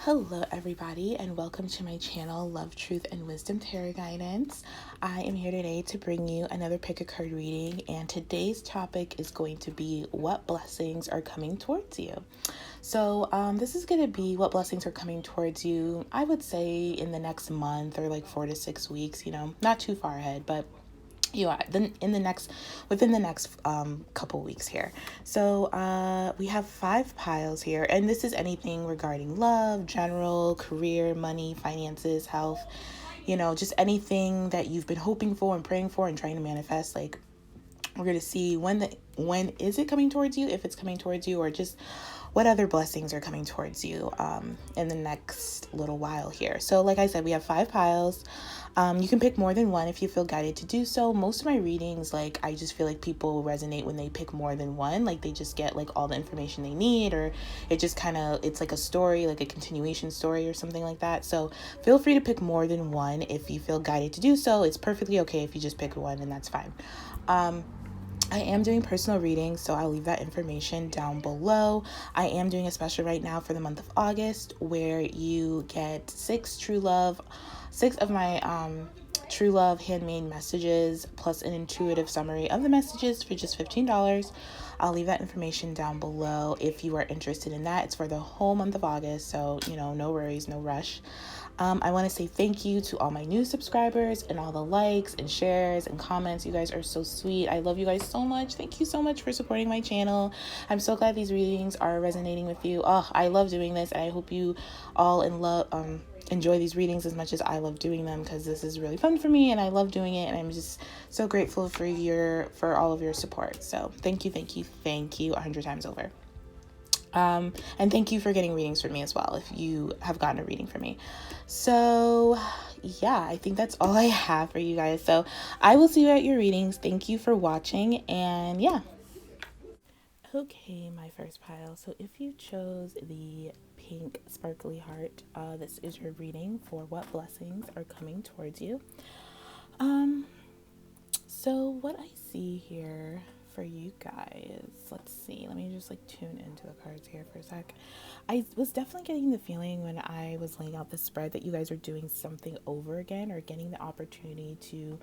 Hello, everybody, and welcome to my channel, Love, Truth, and Wisdom Tarot Guidance. I am here today to bring you another pick a card reading, and today's topic is going to be what blessings are coming towards you. So this is going to be what blessings are coming towards you, I would say in the next month or like 4 to 6 weeks, not too far ahead, but then within the next couple weeks here. So we have 5 piles here, and this is anything regarding love, general, career, money, finances, health, just anything that you've been hoping for and praying for and trying to manifest. Like, we're going to see when is it coming towards you, if it's coming towards you, or just what other blessings are coming towards you in the next little while here. So like I said, we have 5 piles. You can pick more than one if you feel guided to do so. Most of my readings, like, I just feel like people resonate when they pick more than one. Like, they just get like all the information they need, or it just it's like a story, like a continuation story or something like that. So feel free to pick more than one if you feel guided to do so. It's perfectly okay if you just pick one, and that's fine. I am doing personal readings, so I'll leave that information down below. I am doing a special right now for the month of August where you get 6 of my true love handmade messages plus an intuitive summary of the messages for just $15. I'll leave that information down below if you are interested in that. It's for the whole month of August, so no worries, no rush. I want to say thank you to all my new subscribers and all the likes and shares and comments. You guys are so sweet. I love you guys so much. Thank you so much for supporting my channel. I'm so glad these readings are resonating with you. Oh, I love doing this. I hope you all enjoy these readings as much as I love doing them, because this is really fun for me and I love doing it, and I'm just so grateful for all of your support. So thank you 100 times over. And thank you for getting readings from me as well, if you have gotten a reading from me. So yeah, I think that's all I have for you guys. So I will see you at your readings. Thank you for watching, and yeah. Okay, my first pile. So if you chose the pink sparkly heart, this is your reading for what blessings are coming towards you. So what I see here for you guys, let's see, let me just tune into the cards here for a sec. I was definitely getting the feeling when I was laying out the spread that you guys are doing something over again, or getting the opportunity to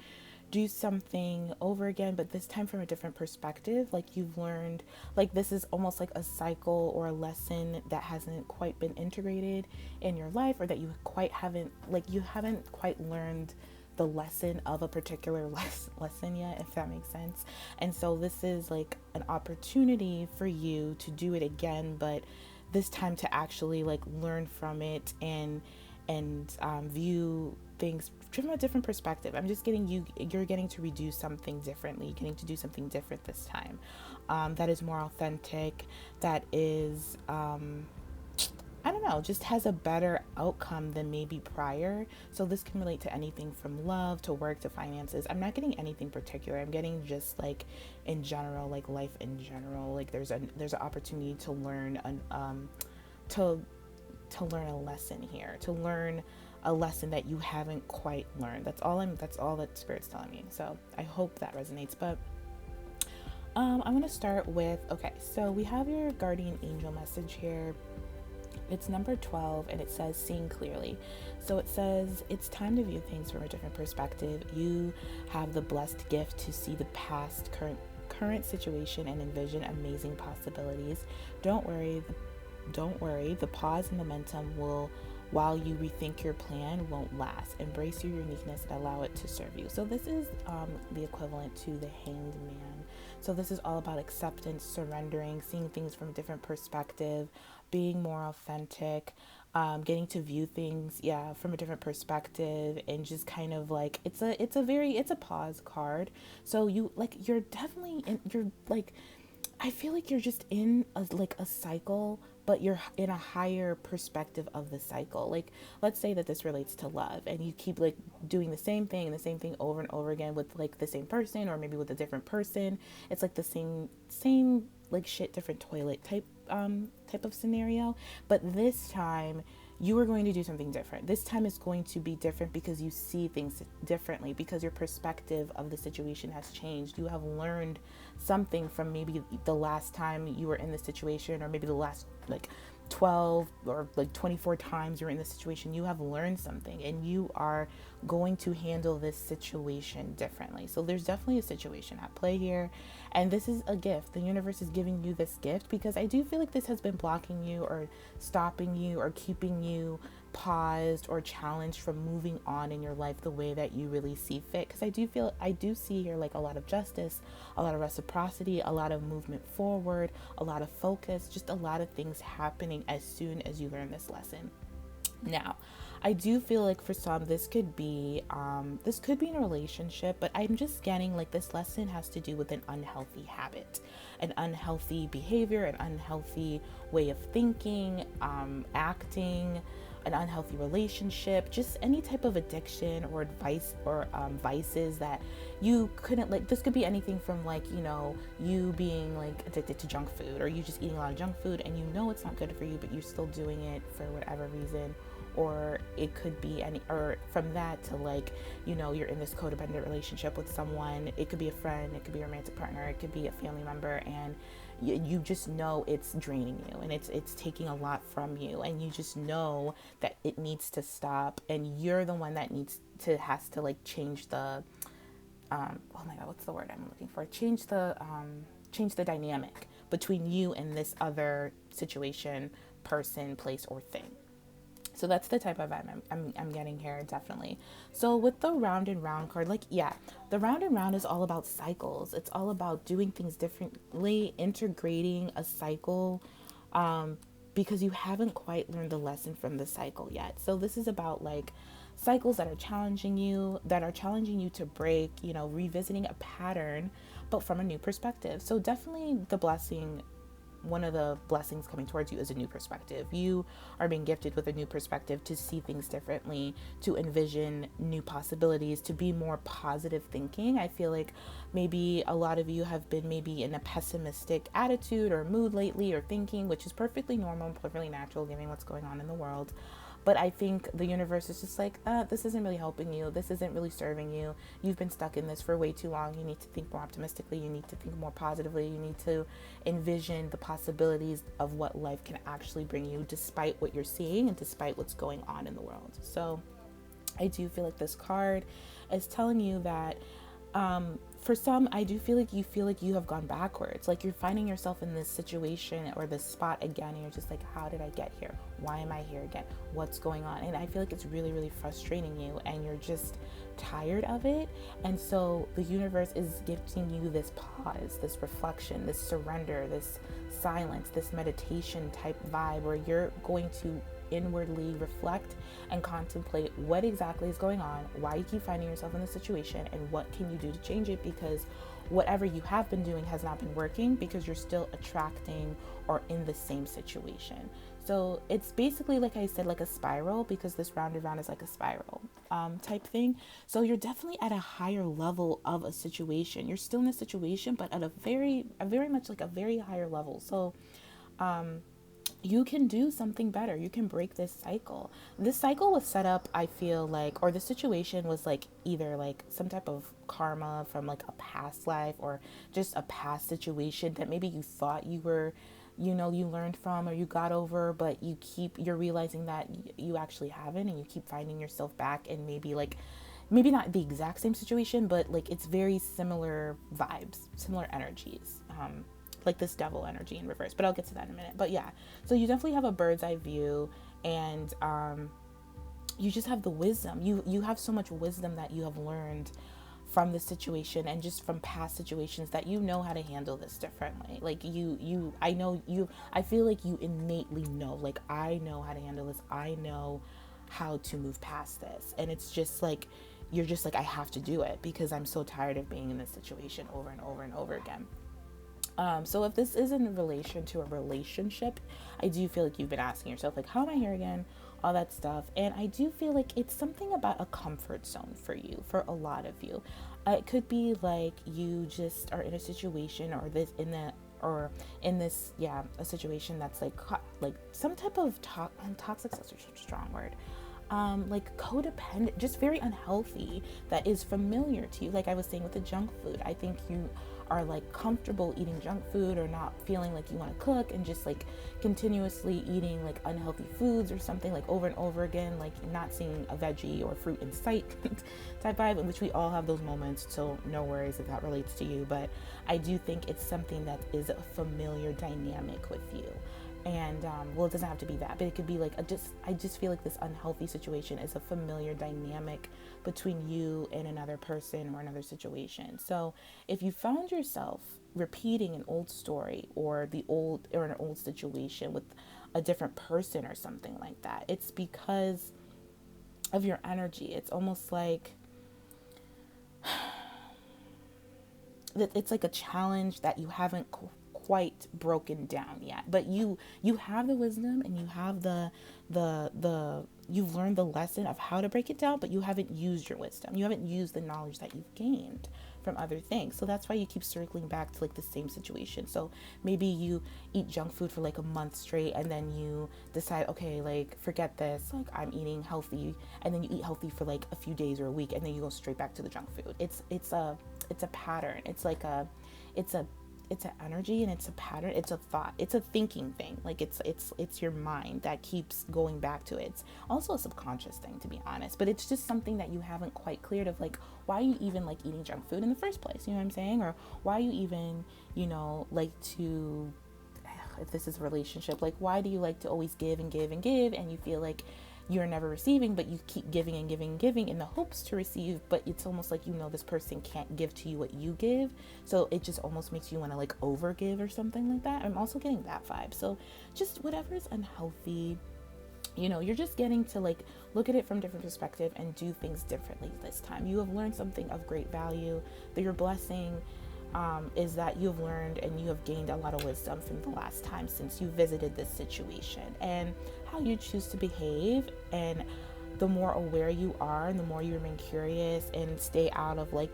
do something over again, but this time from a different perspective. Like, you've learned, like, this is almost like a cycle or a lesson that hasn't quite been integrated in your life, or that you haven't quite learned the lesson of a particular lesson yet, if that makes sense. And so this is like an opportunity for you to do it again, but this time to actually learn from it and view things from a different perspective. I'm just you're getting to redo something differently, getting to do something different this time, that is more authentic, that is I don't know, just has a better outcome than maybe prior. So this can relate to anything from love to work to finances. I'm not getting anything particular. I'm getting just in general, life in general. There's an opportunity to learn to learn a lesson here, to learn a lesson that you haven't quite learned. That's all that Spirit's telling me. So I hope that resonates. But I'm going to start with, okay, so we have your guardian angel message here. It's number 12, and it says seeing clearly. So it says it's time to view things from a different perspective. You have the blessed gift to see the past, current situation, and envision amazing possibilities. Don't worry, the pause and momentum while you rethink your plan won't last. Embrace your uniqueness and allow it to serve you. So this is the equivalent to the Hanged Man. So this is all about acceptance, surrendering, seeing things from a different perspective, being more authentic, getting to view things from a different perspective, and just kind of it's a pause card. So you're definitely I feel like you're just in a cycle, but you're in a higher perspective of the cycle. Let's say that this relates to love, and you keep doing the same thing over and over again with the same person, or maybe with a different person. It's the same shit, different toilet type of scenario. But this time you are going to do something different. This time is going to be different because you see things differently, because your perspective of the situation has changed. You have learned something from maybe the last time you were in the situation, or maybe the last 12 or like 24 times you're in this situation, you have learned something and you are going to handle this situation differently. So there's definitely a situation at play here. And this is a gift. The universe is giving you this gift because I do feel like this has been blocking you or stopping you or keeping you paused or challenged from moving on in your life the way that you really see fit. Because I do see here like a lot of justice, a lot of reciprocity, a lot of movement forward, a lot of focus, just a lot of things happening as soon as you learn this lesson. Now, I do feel like for some this could be in a relationship, but I'm just getting like this lesson has to do with an unhealthy habit, an unhealthy behavior, an unhealthy way of thinking, acting, an unhealthy relationship, just any type of addiction or advice or vices that you couldn't like. This could be anything from like, you being like addicted to junk food, or you just eating a lot of junk food and it's not good for you, but you're still doing it for whatever reason. Or it could be or from that to like, you're in this codependent relationship with someone. It could be a friend, it could be a romantic partner, it could be a family member, and you just know it's draining you and it's taking a lot from you, and you just know that it needs to stop, and you're the one that has to like change the oh my god, what's the word I'm looking for? Change the dynamic between you and this other situation, person, place, or thing. So that's the type of vibe I'm getting here, definitely. So with the round and round card, like, yeah, the round and round is all about cycles. It's all about doing things differently, integrating a cycle, because you haven't quite learned the lesson from the cycle yet. So this is about like cycles that are challenging you to break, revisiting a pattern, but from a new perspective. So definitely one of the blessings coming towards you is a new perspective. You are being gifted with a new perspective to see things differently, to envision new possibilities, to be more positive thinking. I feel like maybe a lot of you have been maybe in a pessimistic attitude or mood lately or thinking, which is perfectly normal and perfectly natural given what's going on in the world. But I think the universe is just like, this isn't really helping you. This isn't really serving you. You've been stuck in this for way too long. You need to think more optimistically. You need to think more positively. You need to envision the possibilities of what life can actually bring you despite what you're seeing and despite what's going on in the world. So I do feel like this card is telling you that for some, I do feel like you have gone backwards. Like you're finding yourself in this situation or this spot again, and you're just like, how did I get here? Why am I here again? What's going on? And I feel like it's really, really frustrating you, and you're just tired of it. And so the universe is gifting you this pause, this reflection, this surrender, this silence, this meditation type vibe where you're going to inwardly reflect and contemplate what exactly is going on, why you keep finding yourself in this situation, and what can you do to change it, because whatever you have been doing has not been working, because you're still attracting or in the same situation. So it's basically, like I said, like a spiral, because this round and round is like a spiral type thing. So you're definitely at a higher level of a situation. You're still in a situation, but at a very much like a very higher level. So you can do something better. You can break this cycle. This cycle was set up, I feel like, or the situation was like either like some type of karma from like a past life, or just a past situation that maybe you thought you were, you learned from or you got over, but you're realizing that you actually haven't, and you keep finding yourself back in maybe not the exact same situation, but like it's very similar vibes, similar energies. Like this devil energy in reverse, but I'll get to that in a minute. But yeah, so you definitely have a bird's eye view, and you just have the wisdom. You have so much wisdom that you have learned from this situation and just from past situations, that you know how to handle this differently. Like I feel like you innately know, like, I know how to handle this. I know how to move past this. And it's just like, you're just like, I have to do it because I'm so tired of being in this situation over and over and over again. So if this is in relation to a relationship, I do feel like you've been asking yourself, like, how am I here again? All that stuff. And I do feel like it's something about a comfort zone for you, for a lot of you. It could be like you just are in a situation, or a situation that's like some type of toxic, such a strong word. like codependent, just very unhealthy, that is familiar to you. Like I was saying with the junk food, I think you are like comfortable eating junk food or not feeling like you want to cook and just like continuously eating like unhealthy foods or something like over and over again, like not seeing a veggie or fruit in sight type vibe, in which we all have those moments. So no worries if that relates to you, but I do think it's something that is a familiar dynamic with you. And well, it doesn't have to be that, but it could be like I just feel like this unhealthy situation is a familiar dynamic between you and another person or another situation. So if you found yourself repeating an old story or an old situation with a different person or something like that, it's because of your energy. It's almost like it's like a challenge that you haven't quite broken down yet, but you have the wisdom and you have the you've learned the lesson of how to break it down, but you haven't used your wisdom, you haven't used the knowledge that you've gained from other things. So that's why you keep circling back to like the same situation. So maybe you eat junk food for like a month straight and then you decide, okay, like forget this, like I'm eating healthy, and then you eat healthy for like a few days or a week and then you go straight back to the junk food. It's a pattern. It's a it's an energy, and it's a pattern, it's a thought, it's a thinking thing. Like it's your mind that keeps going back to it. It's also a subconscious thing, to be honest, but it's just something that you haven't quite cleared of, like why you even like eating junk food in the first place, you know what I'm saying? Or why you even, like to, if this is a relationship, like why do you like to always give and give and give, and you feel like you're never receiving, but you keep giving and giving and giving in the hopes to receive, but it's almost like this person can't give to you what you give, so it just almost makes you want to like over give or something like that. I'm also getting that vibe. So just whatever is unhealthy, you're just getting to like look at it from different perspective and do things differently this time. You have learned something of great value, that your blessing is that you've learned and you have gained a lot of wisdom from the last time since you visited this situation, and how you choose to behave. And the more aware you are and the more you remain curious and stay out of like,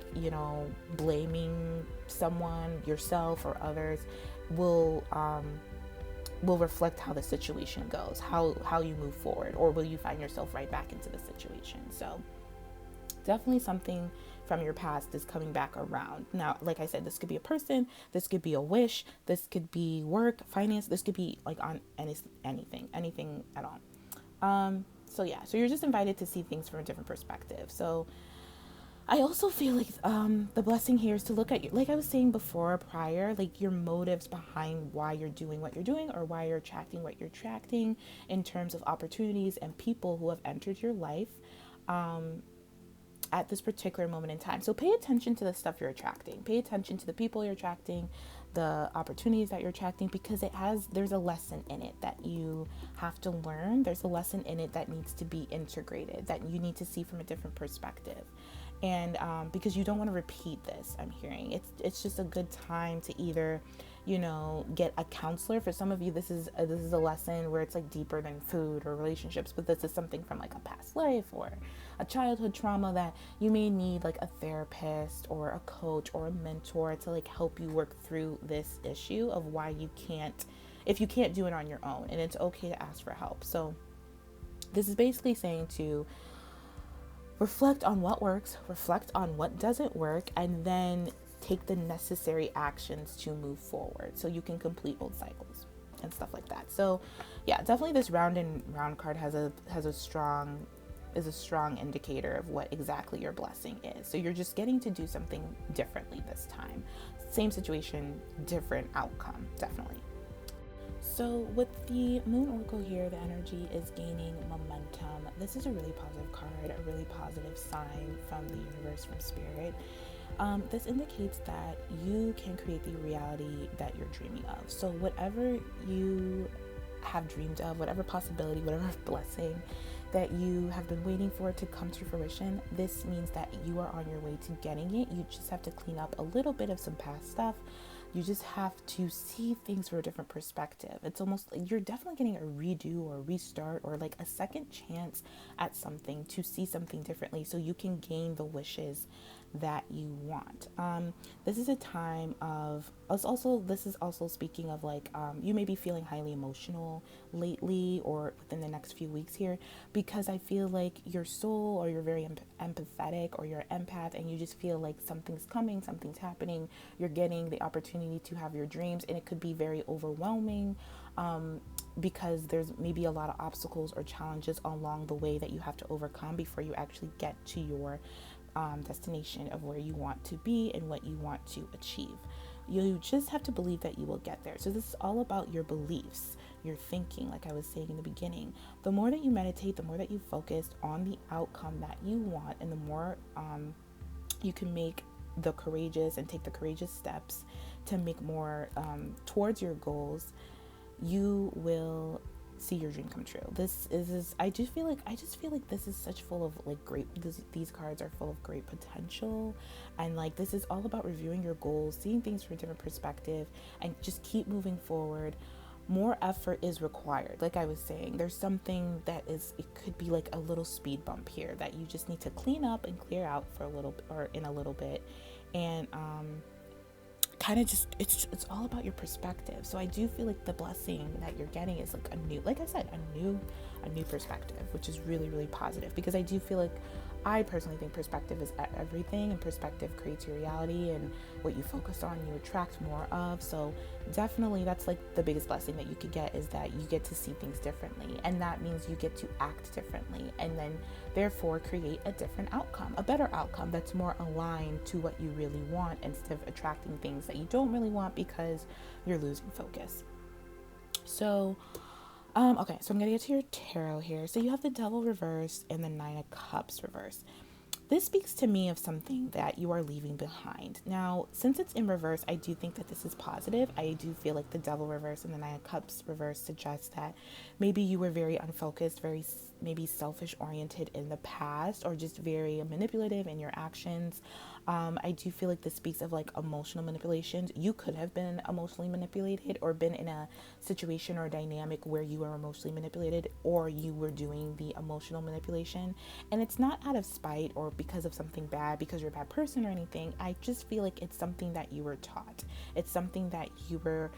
blaming someone, yourself or others, will reflect how the situation goes, how you move forward, or will you find yourself right back into the situation. So definitely something from your past is coming back around. Now, like I said, this could be a person, this could be a wish, this could be work, finance, this could be like on anything at all. So you're just invited to see things from a different perspective. So I also feel like the blessing here is to look at, like I was saying before, prior, like your motives behind why you're doing what you're doing, or why you're attracting what you're attracting, in terms of opportunities and people who have entered your life at this particular moment in time. So pay attention to the stuff you're attracting. Pay attention to the people you're attracting, the opportunities that you're attracting, because there's a lesson in it that you have to learn. There's a lesson in it that needs to be integrated, that you need to see from a different perspective. And because you don't want to repeat this, I'm hearing it's just a good time to either get a counselor. For some of you, this is a lesson where it's like deeper than food or relationships, but this is something from like a past life or a childhood trauma that you may need like a therapist or a coach or a mentor to like help you work through this issue of why you can't do it on your own, and it's okay to ask for help. So this is basically saying to reflect on what works, reflect on what doesn't work, and then take the necessary actions to move forward so you can complete old cycles and stuff like that. So yeah, definitely this round and round card is a strong indicator of what exactly your blessing is. So you're just getting to do something differently this time. Same situation, different outcome, definitely. So with the Moon Oracle here, the energy is gaining momentum. This is a really positive card, a really positive sign from the universe, from spirit. This indicates that you can create the reality that you're dreaming of. So whatever you have dreamed of, whatever possibility, whatever blessing that you have been waiting for to come to fruition, this means that you are on your way to getting it. You just have to clean up a little bit of some past stuff. You just have to see things from a different perspective. It's almost like you're definitely getting a redo or a restart or like a second chance at something, to see something differently so you can gain the wishes that you want. This is a time of this is also speaking of like, you may be feeling highly emotional lately or within the next few weeks here, because I feel like your soul, or you're very empathetic, or you're an empath, and you just feel like something's coming, something's happening. You're getting the opportunity to have your dreams, and it could be very overwhelming. Because there's maybe a lot of obstacles or challenges along the way that you have to overcome before you actually get to your destination of where you want to be and what you want to achieve. You just have to believe that you will get there. So this is all about your beliefs, your thinking, like I was saying in the beginning. The more that you meditate, the more that you focus on the outcome that you want, and the more you can make the courageous and take the courageous steps to make more towards your goals, you will see your dream come true. This is I just feel like this is such full of like these cards are full of great potential, and like this is all about reviewing your goals, seeing things from a different perspective, and just keep moving forward. More effort is required. Like I was saying, there's something that it could be like a little speed bump here that you just need to clean up and clear out for a little, or in a little bit, and kind of just it's all about your perspective. So I do feel like the blessing that you're getting is like like I said, a new perspective, which is really, really positive, because I do feel like, I personally think perspective is everything, and perspective creates your reality, and what you focus on, you attract more of. So definitely that's like the biggest blessing that you could get, is that you get to see things differently, and that means you get to act differently, and then therefore create a different outcome, a better outcome that's more aligned to what you really want, instead of attracting things that you don't really want because you're losing focus. So okay, so I'm going to get to your tarot here. So you have the Devil reversed and the Nine of Cups reversed. This speaks to me of something that you are leaving behind. Now, since it's in reverse, I do think that this is positive. I do feel like the Devil reverse and the Nine of Cups reverse suggests that maybe you were very unfocused, very maybe selfish oriented in the past, or just very manipulative in your actions. I do feel like this speaks of like emotional manipulations. You could have been emotionally manipulated, or been in a situation or dynamic where you were emotionally manipulated, or you were doing the emotional manipulation. And it's not out of spite or because of something bad, because you're a bad person or anything. I just feel like it's something that you were taught. It's something that you were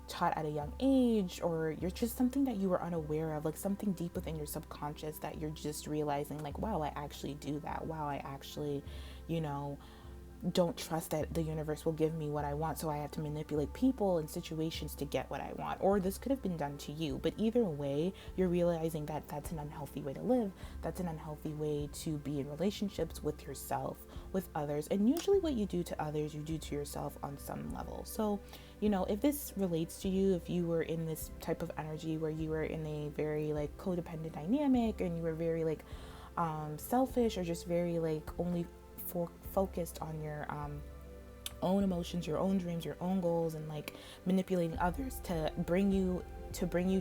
taught at a young age, or you're just something that you were unaware of, like something deep within your subconscious that you're just realizing like, wow, I actually do that. Wow, I actually, don't trust that the universe will give me what I want, so I have to manipulate people and situations to get what I want. Or this could have been done to you, but either way, you're realizing that that's an unhealthy way to live. That's an unhealthy way to be in relationships with yourself, with others, and usually what you do to others, you do to yourself on some level. So, if this relates to you, if you were in this type of energy where you were in a very like codependent dynamic, and you were very like selfish, or just very like only focused on your own emotions, your own dreams, your own goals, and like manipulating others to bring you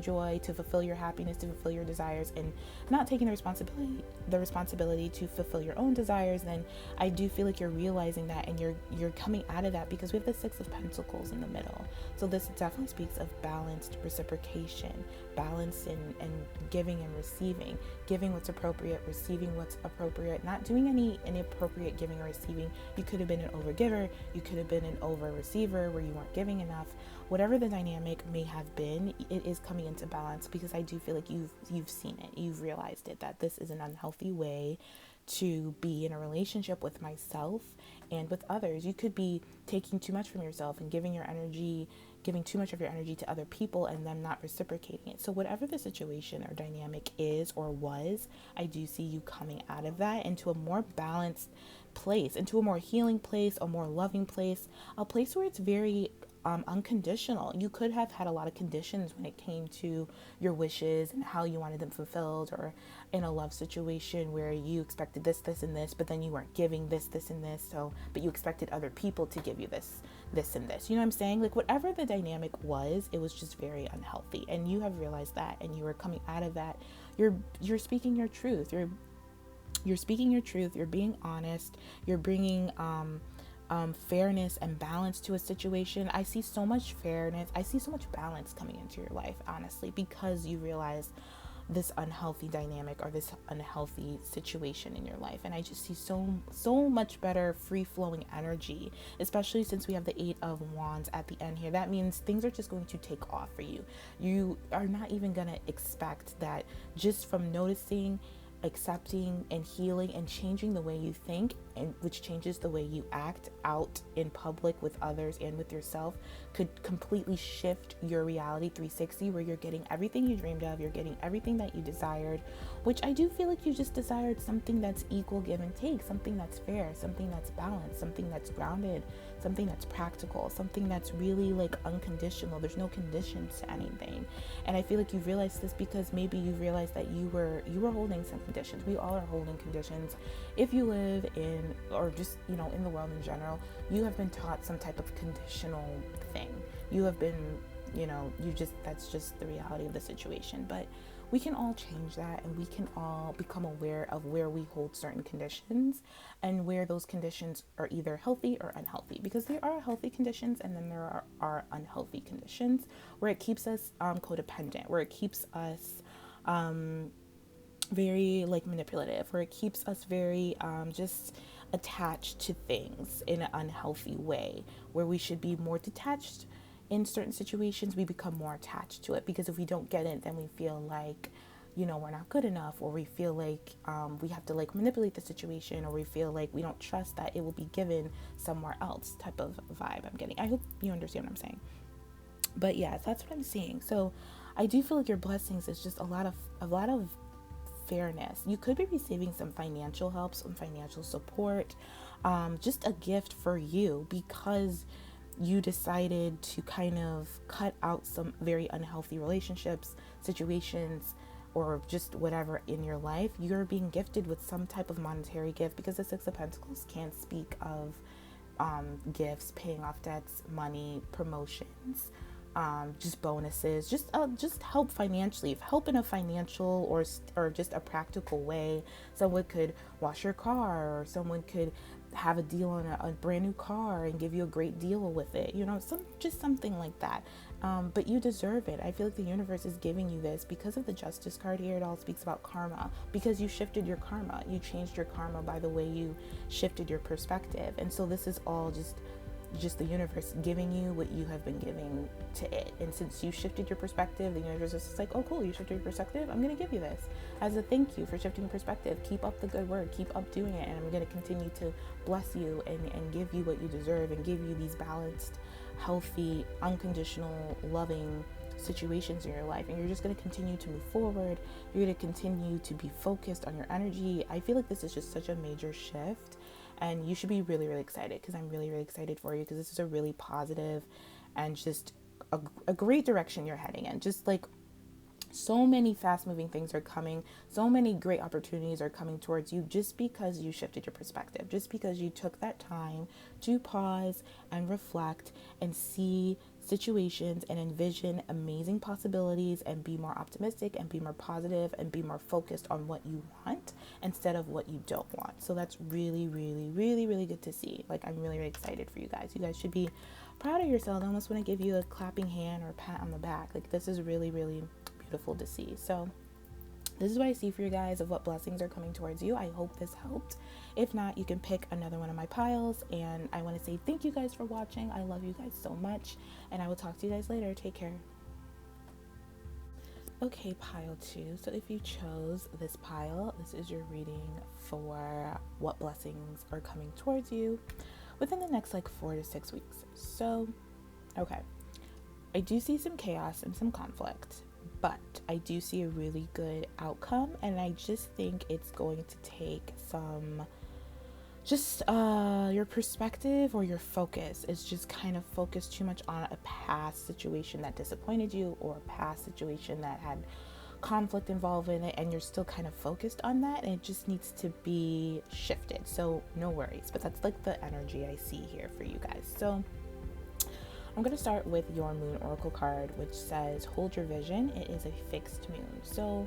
joy, to fulfill your happiness, to fulfill your desires, and not taking the responsibility to fulfill your own desires, then I do feel like you're realizing that, and you're coming out of that, because we have the Six of Pentacles in the middle. So this definitely speaks of balanced reciprocation, balance in giving and receiving, giving what's appropriate, receiving what's appropriate, not doing any inappropriate giving or receiving. You could have been an overgiver, you could have been an over receiver where you weren't giving enough. Whatever the dynamic may have been, it is coming into balance, because I do feel like you've seen it, you've realized it, that this is an unhealthy way to be in a relationship with myself and with others. You could be taking too much from yourself and giving too much of your energy to other people, and them not reciprocating it. So whatever the situation or dynamic is or was, I do see you coming out of that into a more balanced place, into a more healing place, a more loving place, a place where it's very unconditional. You could have had a lot of conditions when it came to your wishes and how you wanted them fulfilled, or in a love situation where you expected this, and this, but then you weren't giving this, and this, but you expected other people to give you this, and this. You know what I'm saying? Like whatever the dynamic was, it was just very unhealthy, and you have realized that, and you are coming out of that. You're speaking your truth. You're speaking your truth. You're being honest. You're bringing fairness and balance to a situation. I see so much fairness. I see so much balance coming into your life, honestly, because you realize this unhealthy dynamic or this unhealthy situation in your life. And I just see so much better free flowing energy, especially since we have the 8 of Wands at the end here. That means things are just going to take off for you. You are not even going to expect that, just from noticing, accepting and healing and changing the way you think, and which changes the way you act out in public with others and with yourself, could completely shift your reality 360, where you're getting everything you dreamed of, you're getting everything that you desired, which I do feel like you just desired something that's equal give and take, something that's fair, something that's balanced, something that's grounded, something that's practical, something that's really like unconditional. There's no conditions to anything. And I feel like you realized this because maybe you realized that you were holding some conditions. We all are holding conditions. If you live in, or just, you know, in the world in general, you have been taught some type of conditional thing. You have been, you know, that's just the reality of the situation. But we can all change that, and we can all become aware of where we hold certain conditions and where those conditions are either healthy or unhealthy, because there are healthy conditions and then there are unhealthy conditions where it keeps us codependent, where it keeps us very like manipulative, where it keeps us very just attached to things in an unhealthy way, where we should be more detached. In certain situations, we become more attached to it, because if we don't get it, then we feel like, you know, we're not good enough, or we feel like we have to like manipulate the situation, or we feel like we don't trust that it will be given somewhere else, type of vibe I'm getting. I hope you understand what I'm saying. But yeah, that's what I'm seeing. So I do feel like your blessings is just a lot of fairness. You could be receiving some financial help, some financial support, just a gift for you, because you decided to kind of cut out some very unhealthy relationships, situations, or just whatever in your life. You're being gifted with some type of monetary gift, because the 6 of Pentacles can speak of gifts, paying off debts, money, promotions, just bonuses, just help financially, help in a financial or just a practical way. Someone could wash your car, or someone could have a deal on a brand new car and give you a great deal with it, you know, something like that. But you deserve it. I feel like the universe is giving you this because of the Justice card here. It all speaks about karma, because you shifted your karma, you changed your karma by the way you shifted your perspective. And so this is all just the universe giving you what you have been giving to it. And since you shifted your perspective, the universe is just like, oh cool, you shifted your perspective, I'm going to give you this as a thank you for shifting your perspective. Keep up the good work, keep up doing it, and I'm going to continue to bless you and give you what you deserve, and give you these balanced, healthy, unconditional, loving situations in your life. And you're just going to continue to move forward. You're going to continue to be focused on your energy. I feel like this is just such a major shift, and you should be really, really excited, because I'm really, really excited for you, because this is a really positive and just a great direction you're heading in. Just like so many fast moving things are coming. So many great opportunities are coming towards you, just because you shifted your perspective, just because you took that time to pause and reflect and see situations and envision amazing possibilities, and be more optimistic and be more positive and be more focused on what you want instead of what you don't want. So that's really, really, really, really good to see. Like, I'm really, really excited for you guys. You guys should be proud of yourselves. I almost want to give you a clapping hand or a pat on the back. Like, this is really, really beautiful to see. So this is what I see for you guys of what blessings are coming towards you. I hope this helped. If not, you can pick another one of my piles. And I want to say thank you guys for watching. I love you guys so much, and I will talk to you guys later. Take care. Okay, pile 2. So if you chose this pile, this is your reading for what blessings are coming towards you within the next like 4 to 6 weeks. So, okay, I do see some chaos and some conflict, but I do see a really good outcome, and I just think it's going to take some, just your perspective, or your focus is just kind of focused too much on a past situation that disappointed you, or a past situation that had conflict involved in it, and you're still kind of focused on that, and it just needs to be shifted. So no worries, but that's like the energy I see here for you guys. So I'm going to start with your Moon Oracle card, which says, hold your vision. It is a fixed moon. So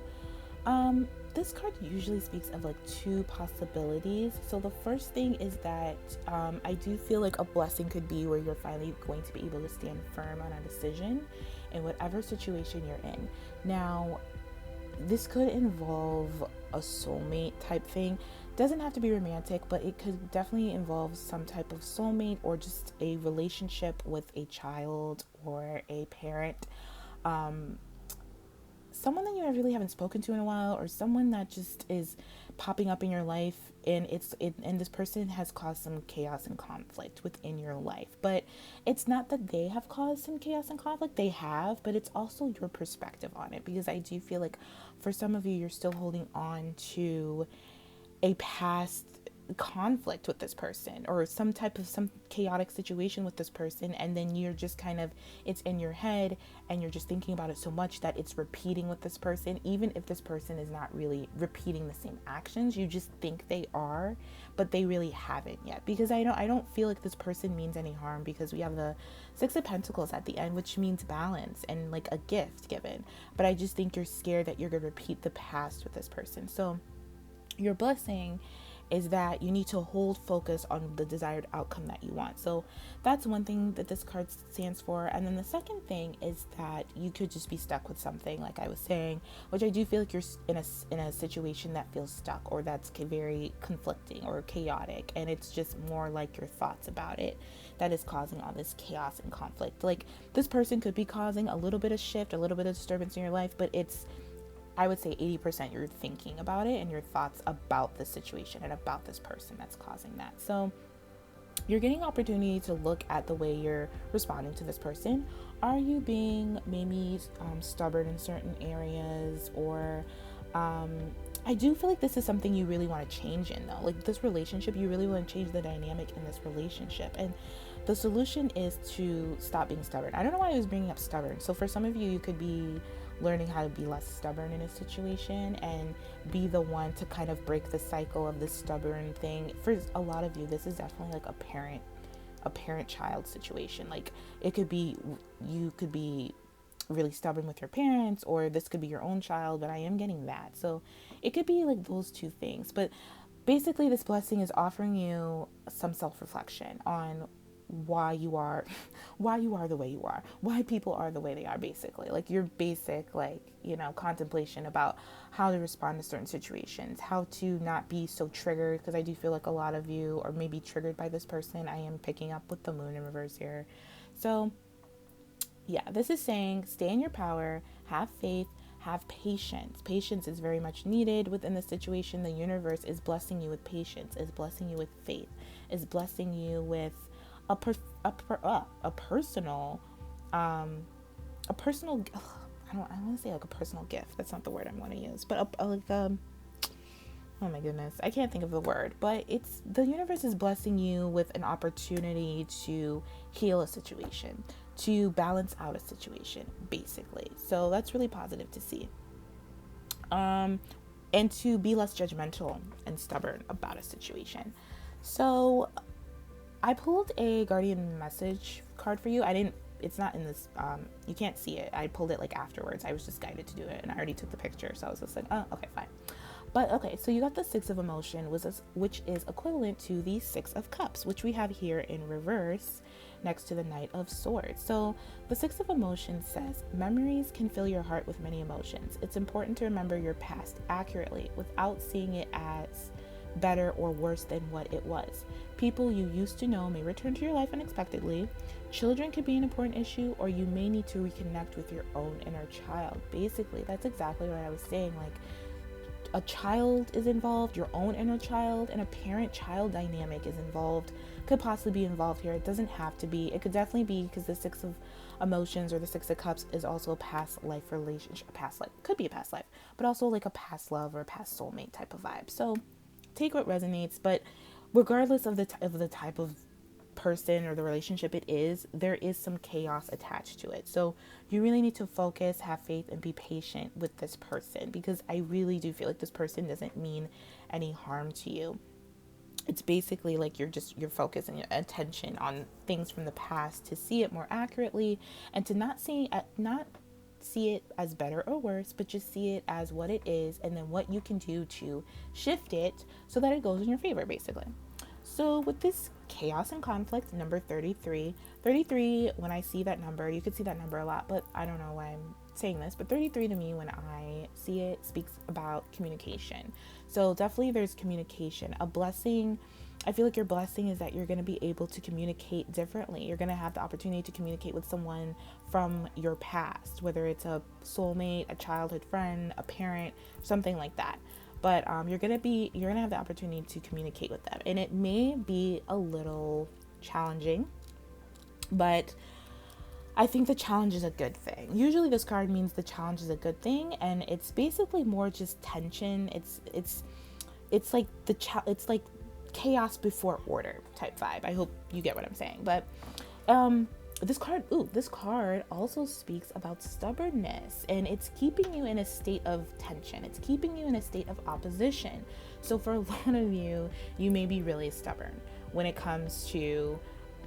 this card usually speaks of like 2 possibilities. So the first thing is that I do feel like a blessing could be where you're finally going to be able to stand firm on a decision in whatever situation you're in. Now, this could involve a soulmate type thing. Doesn't have to be romantic, but it could definitely involve some type of soulmate or just a relationship with a child or a parent. Um, Someone that you really haven't spoken to in a while, or someone that just is popping up in your life, and and this person has caused some chaos and conflict within your life. But it's not that they have caused some chaos and conflict, they have, but it's also your perspective on it, because I do feel like for some of you, you're still holding on to a past conflict with this person, or some chaotic situation with this person, and then you're just kind of, it's in your head and you're just thinking about it so much that it's repeating with this person, even if this person is not really repeating the same actions. You just think they are, but they really haven't yet, because I don't feel like this person means any harm, because we have the Six of Pentacles at the end, which means balance and like a gift given. But I just think you're scared that you're going to repeat the past with this person. So your blessing is that you need to hold focus on the desired outcome that you want. So that's one thing that this card stands for. And then the second thing is that you could just be stuck with something, like I was saying, which I do feel like you're in a situation that feels stuck, or that's very conflicting or chaotic, and it's just more like your thoughts about it that is causing all this chaos and conflict. Like, this person could be causing a little bit of shift, a little bit of disturbance in your life, but it's, I would say 80% you're thinking about it and your thoughts about the situation and about this person that's causing that. So you're getting opportunity to look at the way you're responding to this person. Are you being maybe stubborn in certain areas, or I do feel like this is something you really want to change in, though. Like, this relationship, you really want to change the dynamic in this relationship. And the solution is to stop being stubborn. I don't know why I was bringing up stubborn. So for some of you, you could be learning how to be less stubborn in a situation and be the one to kind of break the cycle of this stubborn thing. For a lot of you, this is definitely like a parent-child situation. Like, it could be, you could be really stubborn with your parents, or this could be your own child, but I am getting that. So it could be like those two things. But basically, this blessing is offering you some self-reflection on why you are the way you are, why people are the way they are, basically. Like, your basic, like, contemplation about how to respond to certain situations, how to not be so triggered, because I do feel like a lot of you are maybe triggered by this person. I am picking up with the moon in reverse here. So yeah, this is saying stay in your power, have faith, have patience. Patience is very much needed within the situation. The universe is blessing you with patience, is blessing you with faith, is blessing you with a personal I want to say like a personal gift. That's not the word I want to use, but oh my goodness, I can't think of the word, but it's, the universe is blessing you with an opportunity to heal a situation, to balance out a situation, basically. So that's really positive to see. And to be less judgmental and stubborn about a situation. So I pulled a guardian message card for you. It's not in this, you can't see it. I pulled it like afterwards. I was just guided to do it, and I already took the picture. So I was just like, oh, okay, fine. But okay, so you got the Six of Emotion, which is equivalent to the Six of Cups, which we have here in reverse next to the Knight of Swords. So the Six of Emotion says, memories can fill your heart with many emotions. It's important to remember your past accurately without seeing it as better or worse than what it was. People you used to know may return to your life unexpectedly. Children could be an important issue, or you may need to reconnect with your own inner child. Basically, that's exactly what I was saying. Like, a child is involved, your own inner child, and a parent-child dynamic is involved, could possibly be involved here. It doesn't have to be. It could definitely be, because the Six of Emotions or the Six of Cups is also a past life relationship, could be a past life, but also like a past love or a past soulmate type of vibe. So take what resonates, but regardless of the type of person or the relationship it is, there is some chaos attached to it. So you really need to focus, have faith, and be patient with this person, because I really do feel like this person doesn't mean any harm to you. It's basically like you're focused and your attention on things from the past to see it more accurately, and to not see it as better or worse, but just see it as what it is, and then what you can do to shift it so that it goes in your favor, basically. So with this chaos and conflict, number 33, when I see that number, you could see that number a lot, but I don't know why I'm saying this, but 33 to me, when I see it, speaks about communication. So definitely there's communication. A blessing, I feel like your blessing is that you're going to be able to communicate differently. You're going to have the opportunity to communicate with someone from your past, whether it's a soulmate, a childhood friend, a parent, something like that. But you're gonna have the opportunity to communicate with them, and it may be a little challenging, but I think the challenge is a good thing. Usually this card means the challenge is a good thing, and it's basically more just tension. It's like it's like chaos before order type vibe. I hope you get what I'm saying. But this card also speaks about stubbornness, and it's keeping you in a state of tension. It's keeping you in a state of opposition. So for a lot of you, you may be really stubborn when it comes to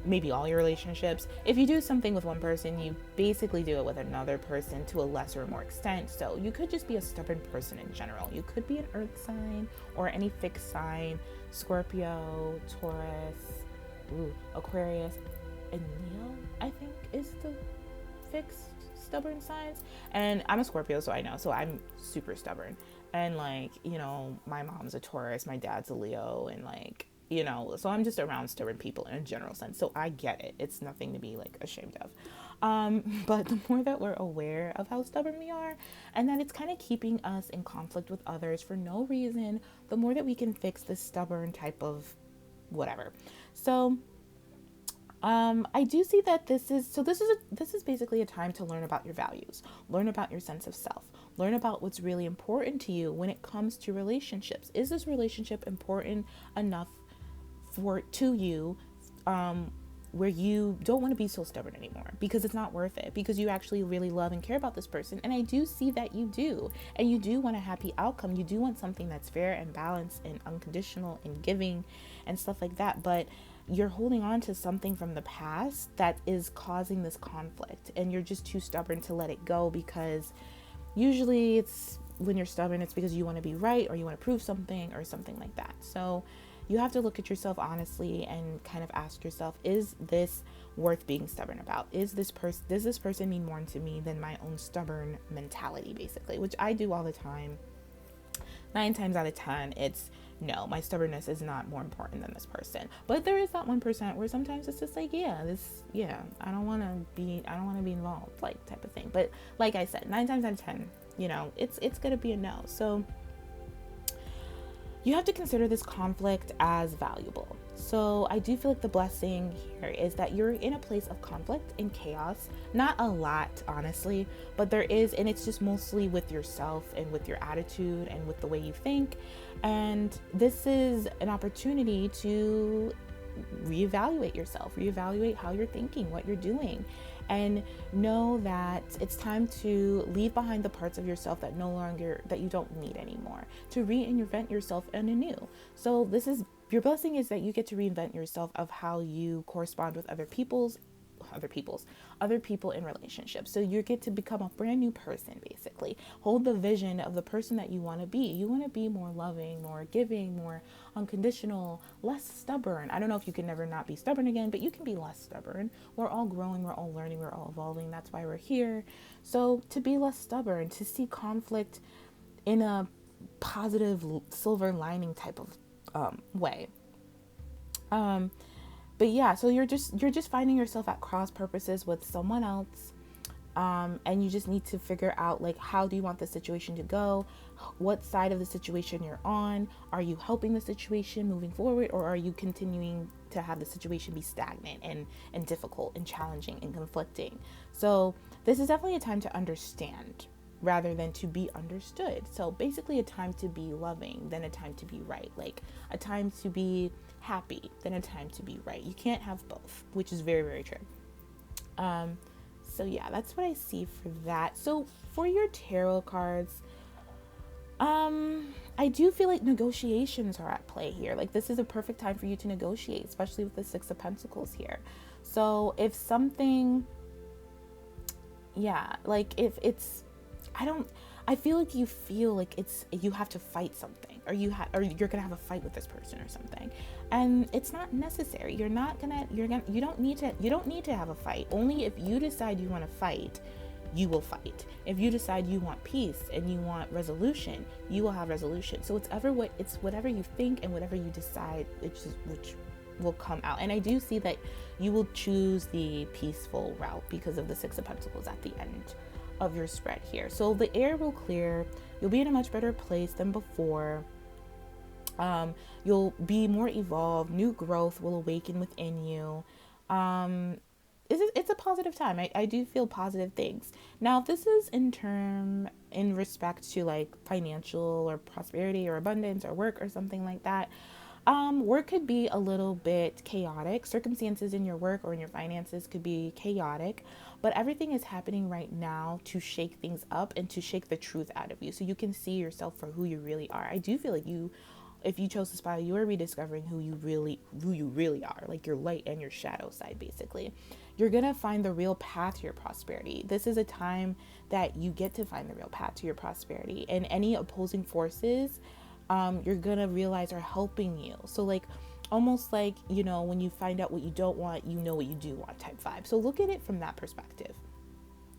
maybe all your relationships. If you do something with one person, you basically do it with another person to a lesser or more extent. So you could just be a stubborn person in general. You could be an earth sign or any fixed sign, Scorpio, Taurus, Aquarius, and Leo, I think, is the fixed stubborn signs. And I'm a Scorpio, so I know. So I'm super stubborn. And like, you know, my mom's a Taurus, my dad's a Leo, and like, you know, so I'm just around stubborn people in a general sense. So I get it. It's nothing to be like ashamed of. But the more that we're aware of how stubborn we are, and that it's kind of keeping us in conflict with others for no reason, the more that we can fix this stubborn type of whatever. So I do see that this is basically a time to learn about your values, learn about your sense of self, learn about what's really important to you when it comes to relationships. Is this relationship important enough to you, where you don't want to be so stubborn anymore because it's not worth it, because you actually really love and care about this person? And I do see that you do, and you do want a happy outcome. You do want something that's fair and balanced and unconditional and giving and stuff like that. But you're holding on to something from the past that is causing this conflict, and you're just too stubborn to let it go, because usually it's when you're stubborn, it's because you want to be right or you want to prove something or something like that. So you have to look at yourself honestly and kind of ask yourself, is this worth being stubborn about? Does this person mean more to me than my own stubborn mentality, basically, which I do all the time. 9 times out of 10, it's no, my stubbornness is not more important than this person. But there is that 1% where sometimes it's just like, I don't want to be involved, like, type of thing. But like I said, 9 times out of 10, you know, it's going to be a no. So you have to consider this conflict as valuable. So I do feel like the blessing here is that you're in a place of conflict and chaos. Not a lot, honestly, but there is, and it's just mostly with yourself and with your attitude and with the way you think. And this is an opportunity to reevaluate yourself, reevaluate how you're thinking, what you're doing, and know that it's time to leave behind the parts of yourself that you don't need anymore, to reinvent yourself anew. So your blessing is that you get to reinvent yourself of how you correspond with other people in relationships. So you get to become a brand new person, basically. Hold the vision of the person that you want to be. You want to be more loving, more giving, more unconditional, less stubborn. I don't know if you can never not be stubborn again, but you can be less stubborn. We're all growing, we're all learning, we're all evolving. That's why we're here. So to be less stubborn, to see conflict in a positive silver lining type of way. But yeah, so you're just finding yourself at cross purposes with someone else, and you just need to figure out, like, how do you want the situation to go? What side of the situation you're on? Are you helping the situation moving forward, or are you continuing to have the situation be stagnant and difficult and challenging and conflicting? So this is definitely a time to understand rather than to be understood. So basically a time to be loving, then a time to be right. Like a time to be happy, then a time to be right. You can't have both, which is very, very true. So yeah, that's what I see for that. So for your tarot cards, I do feel like negotiations are at play here. Like this is a perfect time for you to negotiate, especially with the 6 of Pentacles here. So if something, I feel like you feel like you have to fight something, or you're gonna have a fight with this person or something, and it's not necessary. You don't need to have a fight. Only if you decide you want to fight, you will fight. If you decide you want peace and you want resolution, you will have resolution. So it's whatever you think and whatever you decide, which will come out. And I do see that you will choose the peaceful route because of the Six of Pentacles at the end of your spread here. So the air will clear. You'll be in a much better place than before. You'll be more evolved. New growth will awaken within you. It's a positive time. I do feel positive things. Now, if this is in respect to like financial or prosperity or abundance or work or something like that, work could be a little bit chaotic. Circumstances in your work or in your finances could be chaotic, but everything is happening right now to shake things up and to shake the truth out of you so you can see yourself for who you really are. I do feel like if you chose to spiral, you are rediscovering who you really are, like your light and your shadow side, basically. You're gonna find the real path to your prosperity. This is a time that you get to find the real path to your prosperity, and any opposing forces, you're gonna realize are helping you. So like, almost like, when you find out what you don't want, you know what you do want type vibe. So look at it from that perspective,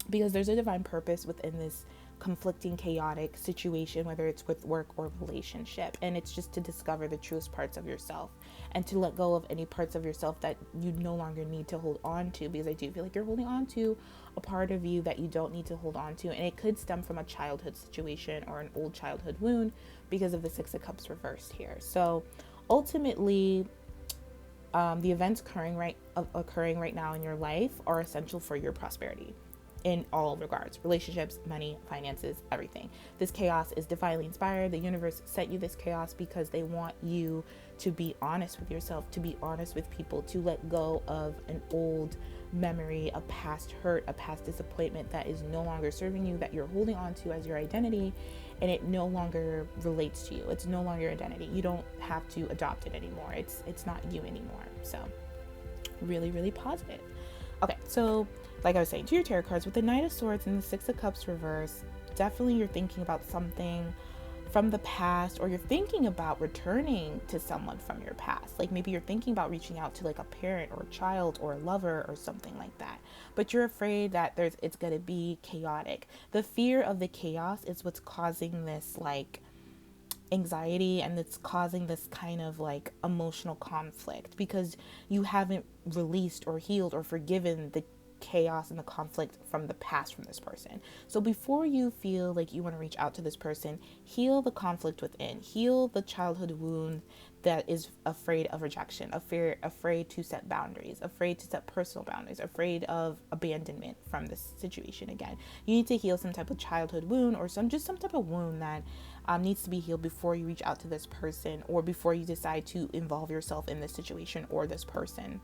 because there's a divine purpose within this conflicting, chaotic situation, whether it's with work or relationship. And it's just to discover the truest parts of yourself and to let go of any parts of yourself that you no longer need to hold on to, because I do feel like you're holding on to a part of you that you don't need to hold on to. And it could stem from a childhood situation or an old childhood wound because of the Six of Cups reversed here. So ultimately, the events occurring right now in your life are essential for your prosperity in all regards: relationships, money, finances, everything. This chaos is divinely inspired. The universe sent you this chaos because they want you to be honest with yourself, to be honest with people, to let go of an old memory, a past hurt, a past disappointment that is no longer serving you, that you're holding on to as your identity, and it no longer relates to you. It's no longer your identity. You don't have to adopt it anymore. It's not you anymore. So really, really positive. Okay, so like I was saying, to your tarot cards, with the Knight of Swords and the Six of Cups reverse, definitely you're thinking about something from the past, or you're thinking about returning to someone from your past. Like maybe you're thinking about reaching out to like a parent or a child or a lover or something like that, but you're afraid that it's going to be chaotic. The fear of the chaos is what's causing this like anxiety, and it's causing this kind of like emotional conflict because you haven't released or healed or forgiven the chaos and the conflict from the past from this person. So before you feel like you want to reach out to this person, heal the conflict within, heal the childhood wound that is afraid of rejection, afraid to set boundaries, afraid to set personal boundaries, afraid of abandonment from this situation. Again, you need to heal some type of childhood wound or some type of wound that needs to be healed before you reach out to this person, or before you decide to involve yourself in this situation or this person,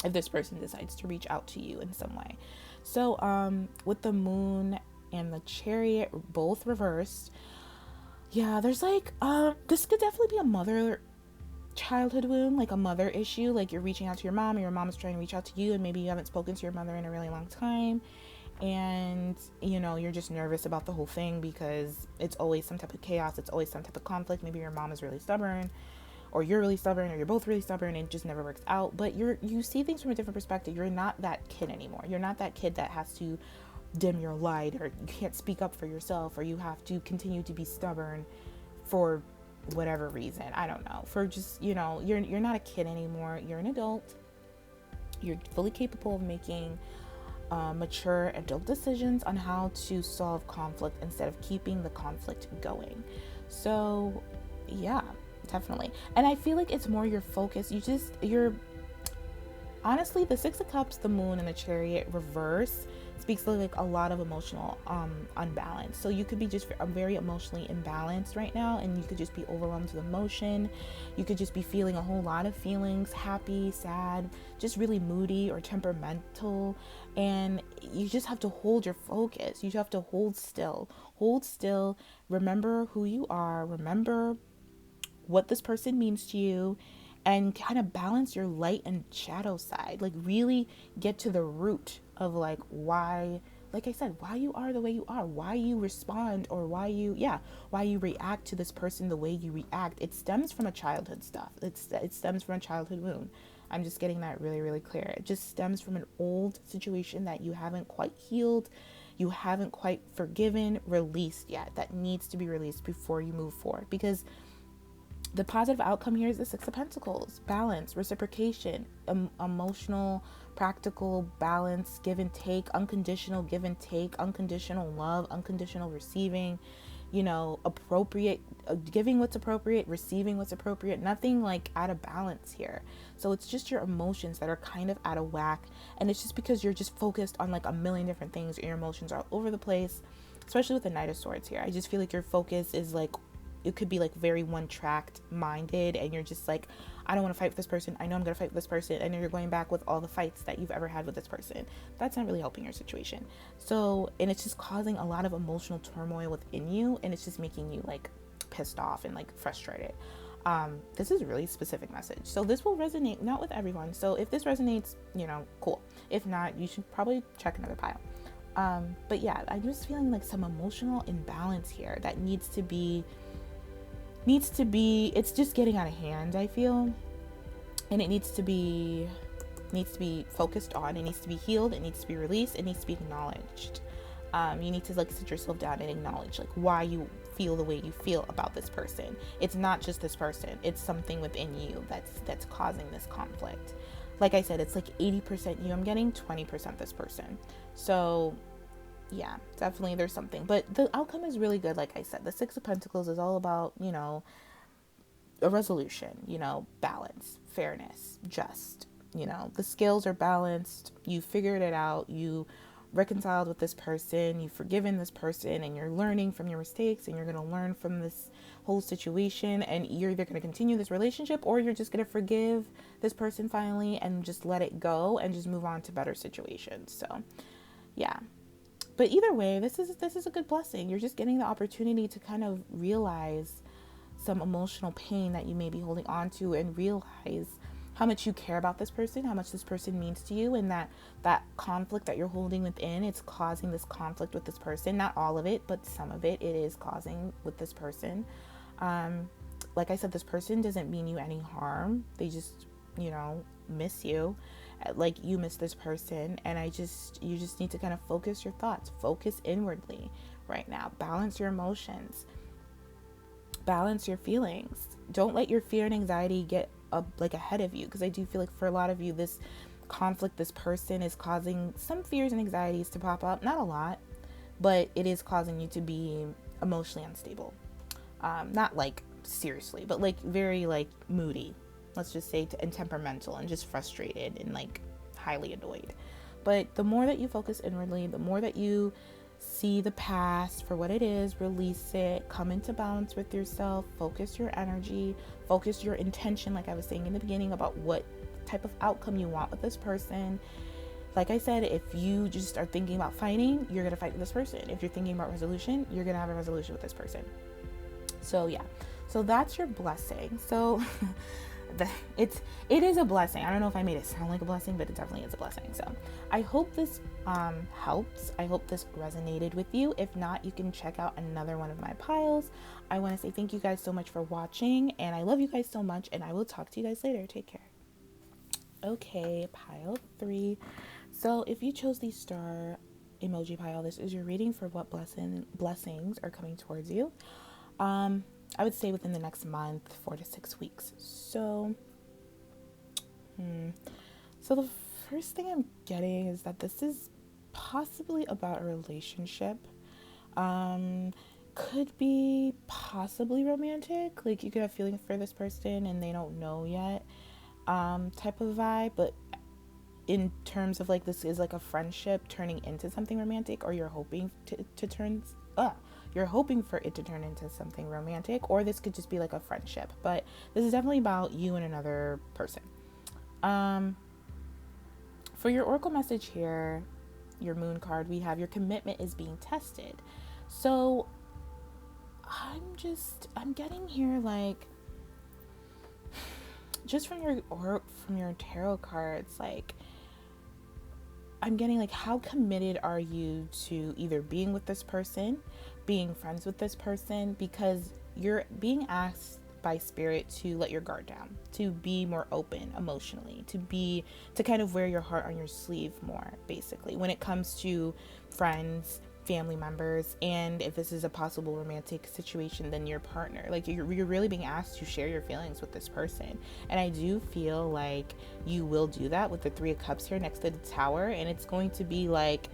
if this person decides to reach out to you in some way. So with the Moon and the Chariot both reversed, yeah, there's like this could definitely be a mother childhood wound, like a mother issue, like you're reaching out to your mom, and your mom is trying to reach out to you, and maybe you haven't spoken to your mother in a really long time, and you're just nervous about the whole thing because it's always some type of chaos, it's always some type of conflict. Maybe your mom is really stubborn, or you're really stubborn, or you're both really stubborn, and it just never works out. But you see things from a different perspective. You're not that kid anymore. You're not that kid that has to dim your light, or you can't speak up for yourself, or you have to continue to be stubborn for whatever reason. I don't know. For just, you're not a kid anymore. You're an adult. You're fully capable of making mature adult decisions on how to solve conflict instead of keeping the conflict going. So yeah, definitely. And I feel like it's more your focus. Honestly, the Six of Cups, the Moon, and the Chariot reverse speaks like a lot of emotional unbalance. So you could be just very emotionally imbalanced right now, and you could just be overwhelmed with emotion. You could just be feeling a whole lot of feelings: happy, sad, just really moody or temperamental. And you just have to hold your focus. You have to hold still. Remember who you are. Remember what this person means to you, and kind of balance your light and shadow side. Like really get to the root of like why, like I said, why you are the way you are, why you respond, or why you react to this person the way you react. It stems from a childhood stuff. It stems from a childhood wound. I'm just getting that really, really clear. It just stems from an old situation that you haven't quite healed. you haven't quite forgiven, released yet, that needs to be released before you move forward. Because the positive outcome here is the Six of Pentacles: balance, reciprocation, emotional, practical balance, give and take, unconditional give and take, unconditional love, unconditional receiving, appropriate, giving what's appropriate, receiving what's appropriate, nothing like out of balance here. So it's just your emotions that are kind of out of whack, and it's just because you're just focused on like a million different things, and your emotions are all over the place, especially with the Knight of Swords here. I just feel like your focus is like, it could be like very one-tracked minded, and you're just like, I don't want to fight with this person, I know I'm gonna fight with this person, and then you're going back with all the fights that you've ever had with this person. That's not really helping your situation. So, and it's just causing a lot of emotional turmoil within you, and it's just making you like pissed off and like frustrated. This is a really specific message, so this will resonate not with everyone. So if this resonates, cool. If not, you should probably check another pile. But yeah, I'm just feeling like some emotional imbalance here that needs to be, it's just getting out of hand, I feel. And it needs to be focused on, it needs to be healed, it needs to be released, it needs to be acknowledged. You need to like sit yourself down and acknowledge like why you feel the way you feel about this person. It's not just this person, it's something within you that's causing this conflict. Like I said, it's like 80% you I'm getting, 20% this person. So yeah, definitely there's something, but the outcome is really good. Like I said, the Six of Pentacles is all about, a resolution, balance, fairness, just, the scales are balanced, you figured it out, you reconciled with this person, you've forgiven this person, and you're learning from your mistakes, and you're going to learn from this whole situation, and you're either going to continue this relationship, or you're just going to forgive this person finally and just let it go and just move on to better situations. So yeah. But either way, this is a good blessing. You're just getting the opportunity to kind of realize some emotional pain that you may be holding on to, and realize how much you care about this person, how much this person means to you, and that conflict that you're holding within, it's causing this conflict with this person. Not all of it, but some of it is causing with this person. Like I said, this person doesn't mean you any harm. They just, miss you. Like you miss this person, and you just need to kind of focus your thoughts, focus inwardly right now, balance your emotions, balance your feelings. Don't let your fear and anxiety get ahead of you, because I do feel like for a lot of you, this conflict, this person is causing some fears and anxieties to pop up. Not a lot, but it is causing you to be emotionally unstable. Not like seriously, but like very like moody, let's just say, and temperamental, and just frustrated and like highly annoyed. But the more that you focus inwardly, the more that you see the past for what it is, release it, come into balance with yourself, focus your energy, focus your intention, like I was saying in the beginning, about what type of outcome you want with this person. Like I said, if you just are thinking about fighting, you're going to fight with this person. If you're thinking about resolution, you're going to have a resolution with this person. So yeah, so that's your blessing. So it is a blessing. I don't know if I made it sound like a blessing, but it definitely is a blessing. So I hope this helps. I hope this resonated with you. If not, you can check out another one of my piles. I want to say thank you guys so much for watching, and I love you guys so much, and I will talk to you guys later. Take care. Okay, pile 3. So if you chose the star emoji pile, this is your reading for what blessings are coming towards you. I would say within the next month, 4 to 6 weeks. So the first thing I'm getting is that this is possibly about a relationship. Could be possibly romantic. Like you could have feelings for this person and they don't know yet, type of vibe. But in terms of like, this is like a friendship turning into something romantic, or you're hoping you're hoping for it to turn into something romantic, or this could just be like a friendship. But this is definitely about you and another person. For your oracle message here, your moon card, we have your commitment is being tested. So I'm getting here like, just from your tarot cards, like I'm getting like, how committed are you to either being with this person, being friends with this person? Because you're being asked by spirit to let your guard down, to be more open emotionally, to kind of wear your heart on your sleeve more, basically, when it comes to friends, family members, and if this is a possible romantic situation, then your partner. Like you're really being asked to share your feelings with this person. And I do feel like you will do that with the Three of Cups here next to the Tower, and it's going to be like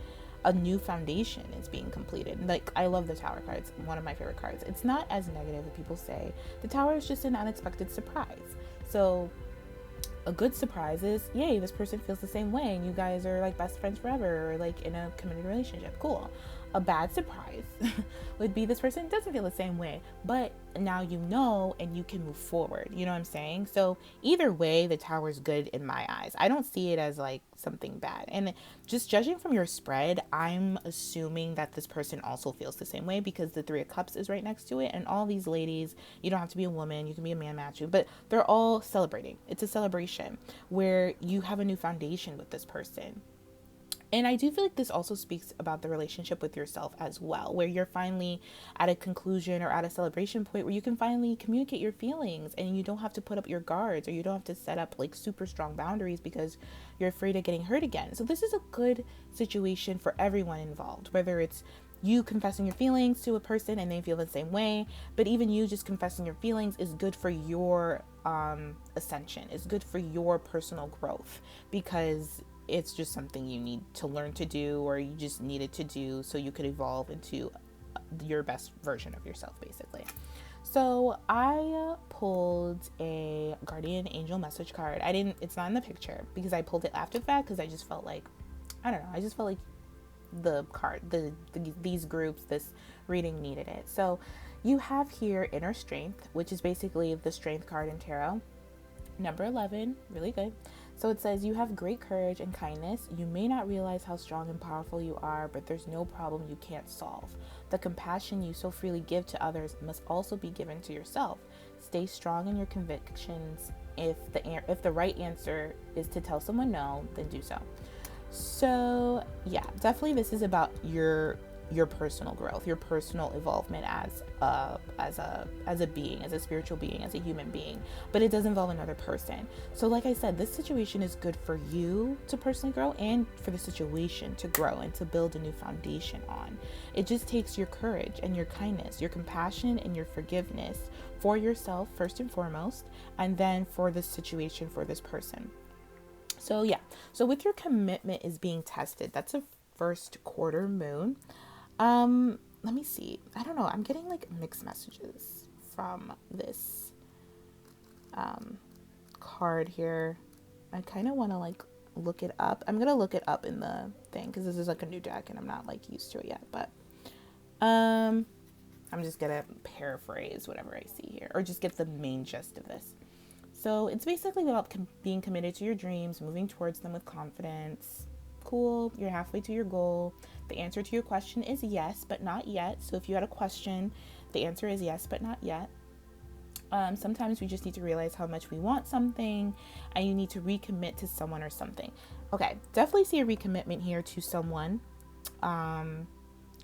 a new foundation is being completed. Like, I love the Tower card. It's one of my favorite cards. It's not as negative as people say. The Tower is just an unexpected surprise. So a good surprise is, yay, this person feels the same way and you guys are like best friends forever, or like in a committed relationship. Cool. A bad surprise would be this person doesn't feel the same way, but now you know and you can move forward. You know what I'm saying? So either way, the Tower is good in my eyes. I don't see it as like something bad. And just judging from your spread, I'm assuming that this person also feels the same way, because the Three of Cups is right next to it. And all these ladies, you don't have to be a woman, you can be a man matching, but they're all celebrating. It's a celebration where you have a new foundation with this person. And I do feel like this also speaks about the relationship with yourself as well, where you're finally at a conclusion or at a celebration point where you can finally communicate your feelings and you don't have to put up your guards, or you don't have to set up like super strong boundaries because you're afraid of getting hurt again. So this is a good situation for everyone involved, whether it's you confessing your feelings to a person and they feel the same way, but even you just confessing your feelings is good for your ascension. It's good for your personal growth, because it's just something you need to learn to do, or you just needed to do so you could evolve into your best version of yourself, basically. So I pulled a guardian angel message card. It's not in the picture because I pulled it after the fact, because I just felt like, I don't know, I just felt like the card, these groups, this reading needed it. So you have here inner strength, which is basically the strength card in tarot. Number 11, really good. So it says, you have great courage and kindness. You may not realize how strong and powerful you are, but there's no problem you can't solve. The compassion you so freely give to others must also be given to yourself. Stay strong in your convictions. If the right answer is to tell someone no, then do so. So yeah, definitely this is about your personal growth, your personal evolvement as a being, as a spiritual being, as a human being, but it does involve another person. So like I said, this situation is good for you to personally grow and for the situation to grow and to build a new foundation on. It just takes your courage and your kindness, your compassion and your forgiveness for yourself first and foremost, and then for this situation, for this person. So yeah, so with your commitment is being tested, that's a first quarter moon. Let me see. I don't know. I'm getting like mixed messages from this card here. I kind of want to like look it up. I'm going to look it up in the thing because this is like a new deck and I'm not like used to it yet, but I'm just going to paraphrase whatever I see here, or just get the main gist of this. So it's basically about being committed to your dreams, moving towards them with confidence. Cool, you're halfway to your goal. The answer to your question is yes, but not yet. So if you had a question, the answer is yes, but not yet. Sometimes we just need to realize how much we want something, and you need to recommit to someone or something. Okay, definitely see a recommitment here to someone.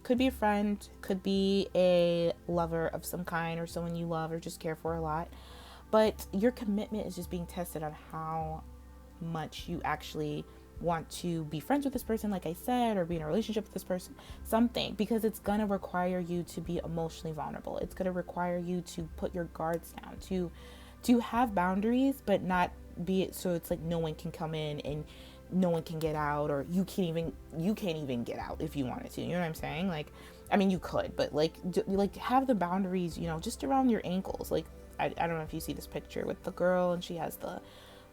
Could be a friend, could be a lover of some kind, or someone you love or just care for a lot. But your commitment is just being tested on how much you actually want to be friends with this person, like I said, or be in a relationship with this person, something, because it's going to require you to be emotionally vulnerable. It's going to require you to put your guards down, to have boundaries, but not be it so it's like no one can come in and no one can get out, or you can't even get out if you wanted to. You know what I'm saying? Like, I mean, you could, but like have the boundaries, just around your ankles. Like, I don't know if you see this picture with the girl and she has the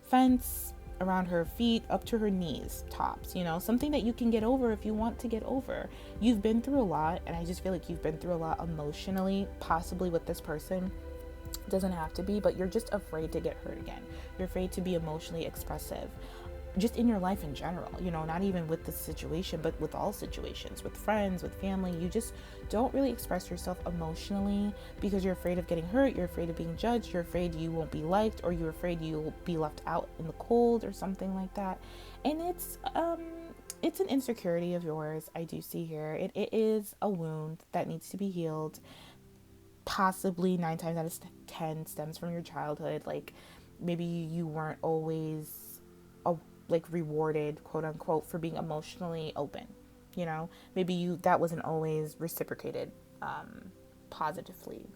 fence around her feet up to her knees, tops, something that you can get over if you want to get over. You've been through a lot, and I just feel like you've been through a lot emotionally, possibly with this person. It doesn't have to be, but you're just afraid to get hurt again. You're afraid to be emotionally expressive. Just in your life in general, not even with this situation, but with all situations, with friends, with family. You just don't really express yourself emotionally because you're afraid of getting hurt, you're afraid of being judged, you're afraid you won't be liked, or you're afraid you'll be left out in the cold or something like that. And it's an insecurity of yours, I do see here. It is a wound that needs to be healed. Possibly 9 times out of 10 stems from your childhood. Like, maybe you weren't always rewarded, quote unquote, for being emotionally open. maybe that wasn't always reciprocated positively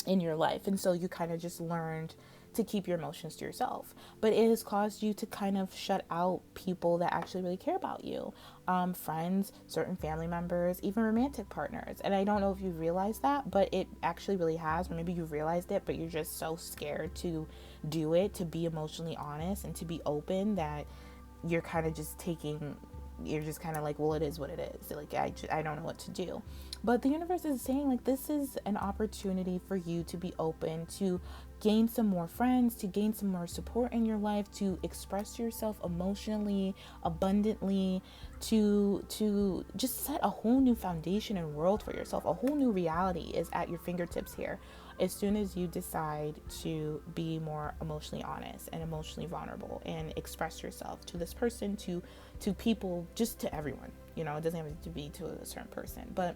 in your life. And so you kind of just learned to keep your emotions to yourself. But it has caused you to kind of shut out people that actually really care about you, friends, certain family members, even romantic partners. And I don't know if you realize that, but it actually really has. Or maybe you realized it, but you're just so scared to do it, to be emotionally honest and to be open, that you're kind of just you're just kind of like, well, it is what it is. Like, I don't know what to do. But the universe is saying, like, this is an opportunity for you to be open, to gain some more friends, to gain some more support in your life, to express yourself emotionally, abundantly, to just set a whole new foundation and world for yourself. A whole new reality is at your fingertips here, as soon as you decide to be more emotionally honest and emotionally vulnerable and express yourself to this person, to people, just to everyone. It doesn't have to be to a certain person. But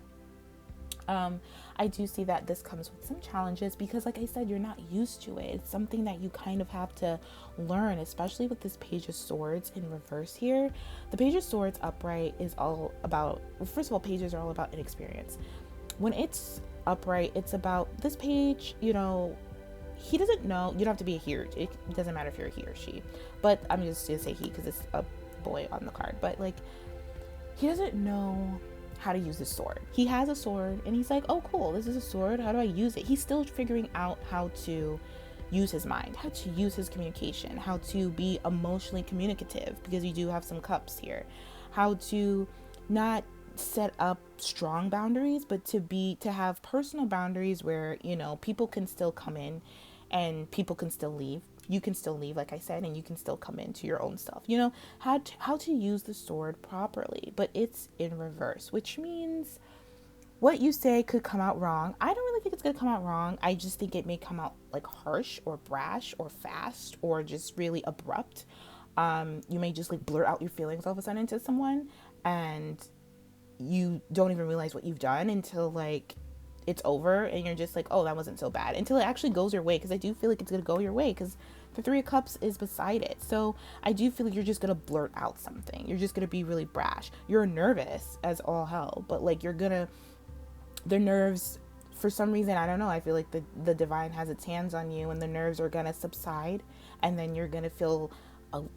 I do see that this comes with some challenges because, like I said, you're not used to it. It's something that you kind of have to learn, especially with this Page of Swords in reverse here. The Page of Swords upright is all about, well, first of all, pages are all about inexperience. When it's upright, it's about this page, he doesn't know. You don't have to be a he, it doesn't matter if you're a he or she, but I'm just gonna say he because it's a boy on the card. But like, he doesn't know how to use this sword. He has a sword and he's like, oh cool, this is a sword, how do I use it? He's still figuring out how to use his mind, how to use his communication, how to be emotionally communicative, because you do have some cups here, how to not set up strong boundaries, but to have personal boundaries where people can still come in and people can still leave. You can still leave, like I said, and you can still come into your own stuff. How to use the sword properly, but it's in reverse, which means what you say could come out wrong. I don't really think it's going to come out wrong. I just think it may come out like harsh or brash or fast or just really abrupt. You may just like blurt out your feelings all of a sudden to someone, and you don't even realize what you've done until like it's over and you're just like, oh, that wasn't so bad, until it actually goes your way. Because I do feel like it's going to go your way, because the Three of Cups is beside it. So I do feel like you're just going to blurt out something. You're just going to be really brash. You're nervous as all hell, but like the nerves, for some reason, I don't know, I feel like the divine has its hands on you, and the nerves are going to subside, and then you're going to feel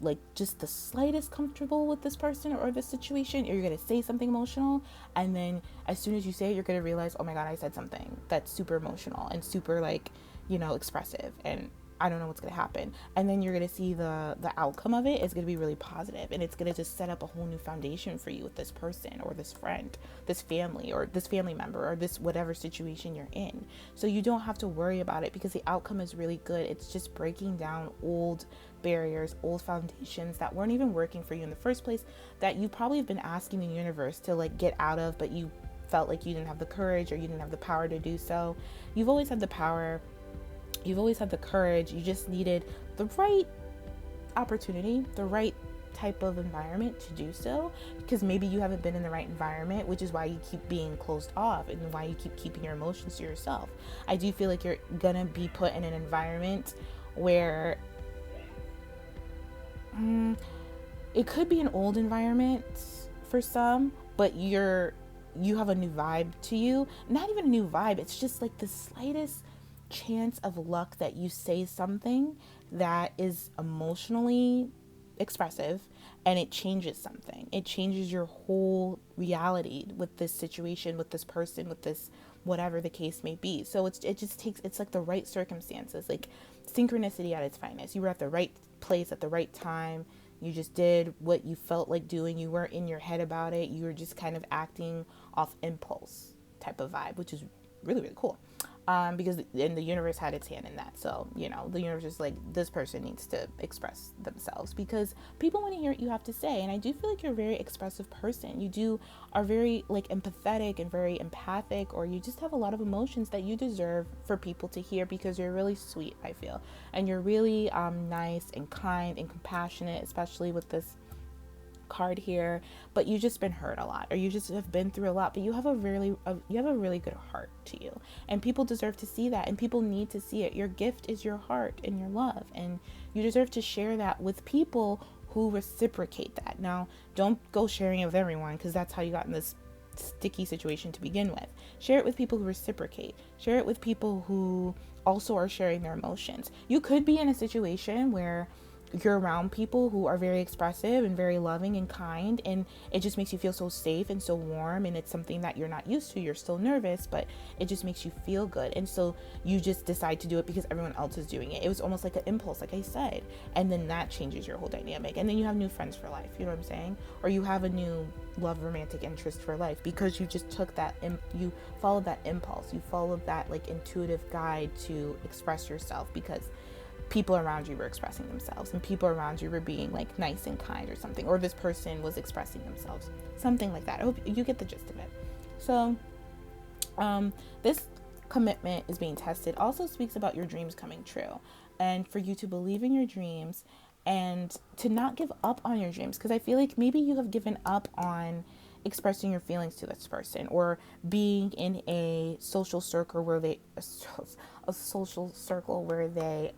like just the slightest comfortable with this person or this situation. You're going to say something emotional, and then as soon as you say it, you're going to realize, oh my god, I said something that's super emotional and super like expressive, and I don't know what's going to happen. And then you're going to see the outcome of it is going to be really positive, and it's going to just set up a whole new foundation for you with this person or this friend, this family or this family member or this whatever situation you're in. So you don't have to worry about it, because the outcome is really good. It's just breaking down old barriers, old foundations that weren't even working for you in the first place, that you probably have been asking the universe to like get out of, but you felt like you didn't have the courage or you didn't have the power to do so. You've always had the power. You've always had the courage. You just needed the right opportunity, the right type of environment to do so, because maybe you haven't been in the right environment, which is why you keep being closed off and why you keep keeping your emotions to yourself. I do feel like you're gonna be put in an environment where it could be an old environment for some, but you have a new vibe to you. Not even a new vibe, it's just like the slightest chance of luck that you say something that is emotionally expressive, and it changes something. It changes your whole reality with this situation, with this person, with this whatever the case may be. So it's like the right circumstances, like synchronicity at its finest. You were at the right place at the right time. You just did what you felt like doing. You weren't in your head about it. You were just kind of acting off impulse type of vibe, which is really, really cool. Because the universe had its hand in that. So, the universe is like, this person needs to express themselves, because people want to hear what you have to say. And I do feel like you're a very expressive person. You are very like empathetic and very empathic, or you just have a lot of emotions that you deserve for people to hear, because you're really sweet, I feel. And you're really nice and kind and compassionate, especially with this card here. But you've just been hurt a lot, or you just have been through a lot, but you have a really good heart to you, and people deserve to see that, and people need to see it. Your gift is your heart and your love, and you deserve to share that with people who reciprocate that. Now, don't go sharing it with everyone, because that's how you got in this sticky situation to begin with. Share it with people who reciprocate. Share it with people who also are sharing their emotions. You could be in a situation where you're around people who are very expressive and very loving and kind, and it just makes you feel so safe and so warm, and it's something that you're not used to. You're still nervous, but it just makes you feel good, and so you just decide to do it because everyone else is doing it. It was almost like an impulse, like I said, and then that changes your whole dynamic, and then you have new friends for life. You know what I'm saying? Or you have a new love, romantic interest for life, because you just took that, you followed that impulse, you followed that like intuitive guide to express yourself, because people around you were expressing themselves, and people around you were being like nice and kind or something, or this person was expressing themselves, something like that. I hope you get the gist of it. So this commitment is being tested also speaks about your dreams coming true, and for you to believe in your dreams and to not give up on your dreams, because I feel like maybe you have given up on expressing your feelings to this person, or being in a social circle where they a social circle where they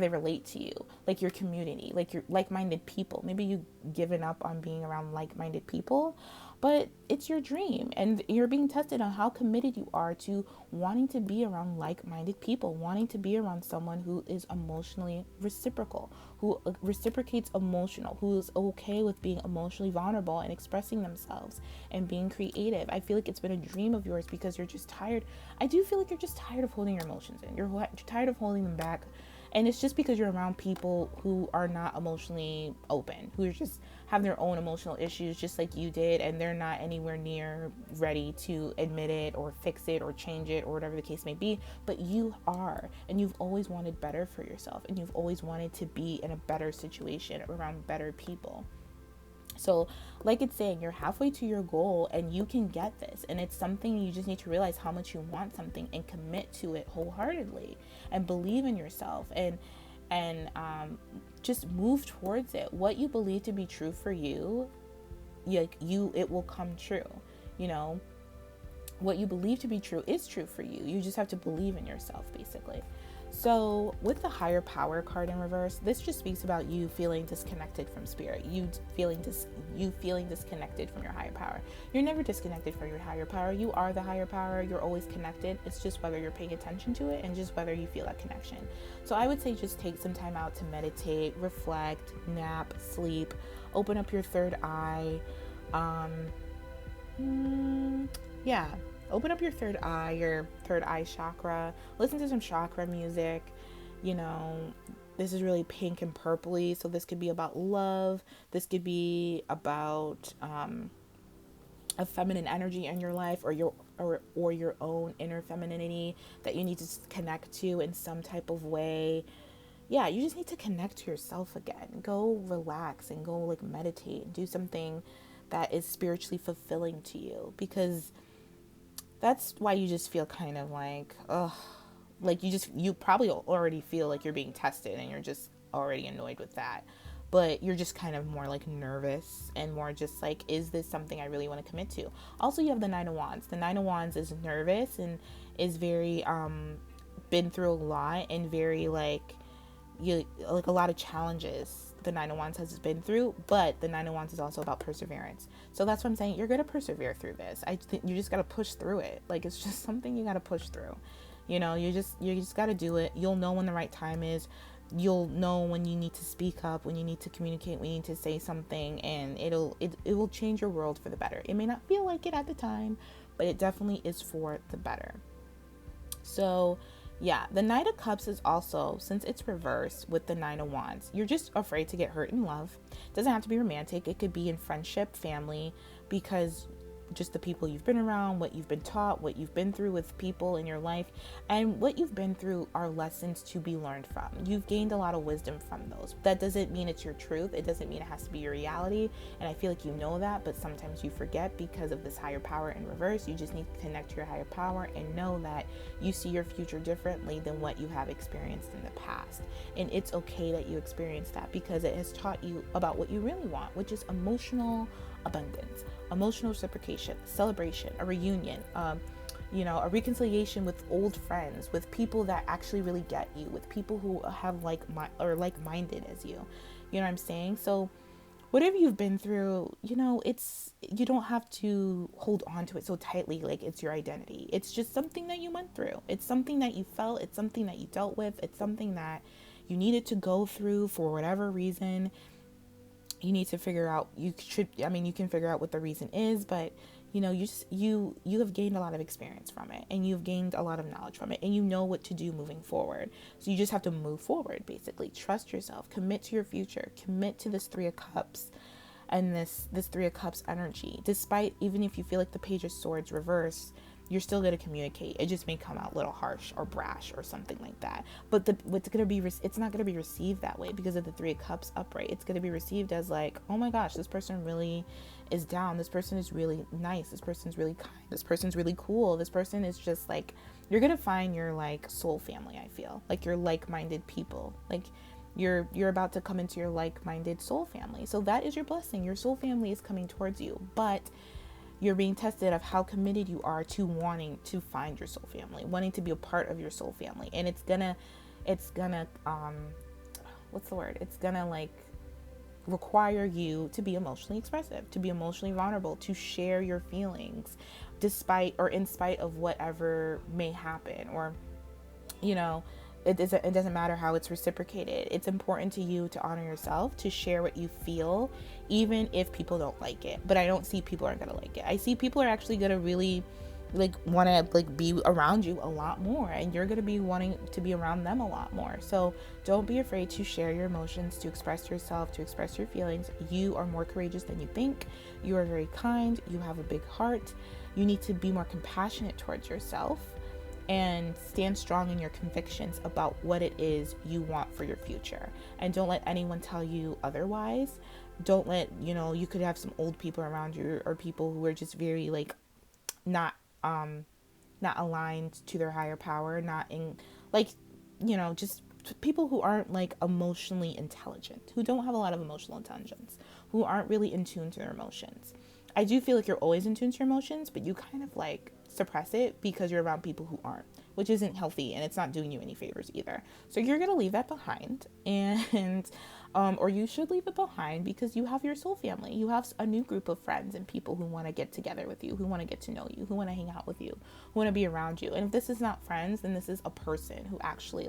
relate to you, like your community, like your like-minded people. Maybe you've given up on being around like-minded people, but it's your dream, and you're being tested on how committed you are to wanting to be around like-minded people, wanting to be around someone who is emotionally reciprocal, who reciprocates emotional, who is okay with being emotionally vulnerable and expressing themselves and being creative. I feel like it's been a dream of yours because you're just tired. I do feel like you're just tired of holding your emotions in. You're tired of holding them back. And it's just because you're around people who are not emotionally open, who just have their own emotional issues just like you did, and they're not anywhere near ready to admit it or fix it or change it or whatever the case may be. But you are, and you've always wanted better for yourself, and you've always wanted to be in a better situation around better people. So like it's saying, you're halfway to your goal and you can get this, and it's something you just need to realize how much you want something and commit to it wholeheartedly and believe in yourself, and just move towards it. What you believe to be true for you, it will come true. You know, what you believe to be true is true for you. You just have to believe in yourself, basically. So with the higher power card in reverse, this just speaks about you feeling disconnected from spirit, you feeling disconnected from your higher power. You're never disconnected from your higher power. You are the higher power. You're always connected. It's just whether you're paying attention to it and just whether you feel that connection. So I would say just take some time out to meditate, reflect, nap, sleep, open up your third eye. Open up your third eye chakra. Listen to some chakra music. You know, this is really pink and purpley, so this could be about love. This could be about a feminine energy in your life, or your own inner femininity that you need to connect to in some type of way. Yeah, you just need to connect to yourself again. Go relax and go like meditate and do something that is spiritually fulfilling to you, because that's why you just feel kind of like, like you probably already feel like you're being tested and you're just already annoyed with that. But you're just kind of more like nervous and more just like, is this something I really want to commit to? Also, you have the Nine of Wands. The Nine of Wands is nervous and is very, been through a lot, and very like a lot of challenges the Nine of Wands has been through, but the Nine of Wands is also about perseverance. So that's what I'm saying. You're going to persevere through this. I think you just got to push through it. Like, it's just something you got to push through. You know, you just got to do it. You'll know when the right time is. You'll know when you need to speak up, when you need to communicate, when you need to say something, and it will change your world for the better. It may not feel like it at the time, but it definitely is for the better. So yeah, the Knight of Cups is also, since it's reversed with the Nine of Wands, you're just afraid to get hurt in love. It doesn't have to be romantic. It could be in friendship, family, because just the people you've been around, what you've been taught, what you've been through with people in your life, and what you've been through are lessons to be learned from. You've gained a lot of wisdom from those. That doesn't mean it's your truth. It doesn't mean it has to be your reality. And I feel like you know that, but sometimes you forget because of this higher power in reverse. You just need to connect to your higher power and know that you see your future differently than what you have experienced in the past. And it's okay that you experience that, because it has taught you about what you really want, which is emotional abundance, emotional reciprocation, celebration, a reunion, a reconciliation with old friends, with people that actually really get you, with people who have like-minded as you. You know what I'm saying? So whatever you've been through, you don't have to hold on to it so tightly like it's your identity. It's just something that you went through. It's something that you felt. It's something that you dealt with. It's something that you needed to go through for whatever reason. You need to figure out, you can figure out what the reason is, but you have gained a lot of experience from it, and you've gained a lot of knowledge from it, and you know what to do moving forward. So you just have to move forward, basically. Trust yourself, commit to your future, commit to this 3 of Cups and this 3 of Cups energy. Despite, even if you feel like the Page of Swords reverse, you're still going to communicate. It just may come out a little harsh or brash or something like that. But it's not going to be received that way because of the 3 of Cups upright. It's going to be received as like, oh my gosh, this person really is down. This person is really nice. This person's really kind. This person's really cool. This person is just like, you're going to find your like soul family, I feel. Like your like-minded people. Like you're about to come into your like-minded soul family. So that is your blessing. Your soul family is coming towards you. But you're being tested of how committed you are to wanting to find your soul family, wanting to be a part of your soul family. And it's gonna what's the word? It's gonna like require you to be emotionally expressive, to be emotionally vulnerable, to share your feelings despite or in spite of whatever may happen. Or it doesn't matter how it's reciprocated. It's important to you to honor yourself, to share what you feel, even if people don't like it. But I don't see people aren't gonna like it. I see people are actually gonna really want to be around you a lot more, and you're gonna be wanting to be around them a lot more. So don't be afraid to share your emotions, to express yourself, to express your feelings. You are more courageous than you think. You are very kind. You have a big heart. You need to be more compassionate towards yourself and stand strong in your convictions about what it is you want for your future. And don't let anyone tell you otherwise. Don't let, you could have some old people around you, or people who are just very not aligned to their higher power, not in just people who aren't emotionally intelligent, who don't have a lot of emotional intelligence, who aren't really in tune to their emotions. I do feel like you're always in tune to your emotions, but you kind of suppress it because you're around people who aren't, which isn't healthy, and it's not doing you any favors either. So you're going to leave that behind, and or you should leave it behind, because you have your soul family. You have a new group of friends and people who want to get together with you, who want to get to know you, who want to hang out with you, who want to be around you. And if this is not friends, then this is a person who actually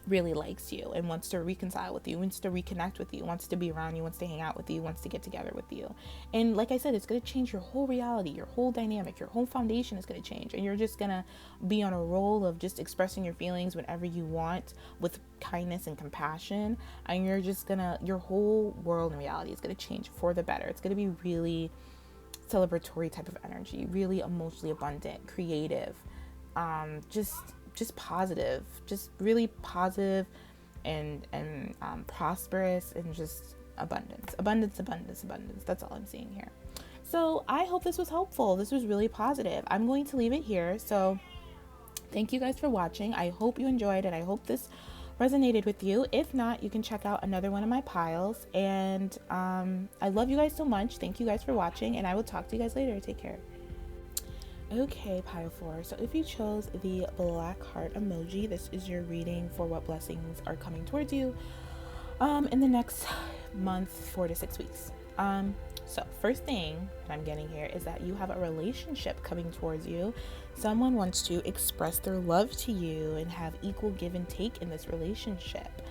really likes you and wants to reconcile with you, wants to reconnect with you, wants to be around you, wants to hang out with you, wants to get together with you. And like I said, it's going to change your whole reality, your whole dynamic, your whole foundation is going to change. And you're just going to be on a roll of just expressing your feelings whenever you want, with kindness and compassion. And your whole world and reality is going to change for the better. It's going to be really celebratory type of energy, really emotionally abundant, creative, just positive, just really positive and prosperous, and just abundance. That's all I'm seeing here. So I hope this was helpful. This was really positive. I'm going to leave it here. So thank you guys for watching. I hope you enjoyed it. I hope this resonated with you. If not, you can check out another one of my piles. And I love you guys so much. Thank you guys for watching, and I will talk to you guys later. Take care. Okay, pile 4. So if you chose the black heart emoji, this is your reading for what blessings are coming towards you in the next month, 4 to 6 weeks. So first thing that I'm getting here is that you have a relationship coming towards you. Someone wants to express their love to you and have equal give and take in this relationship.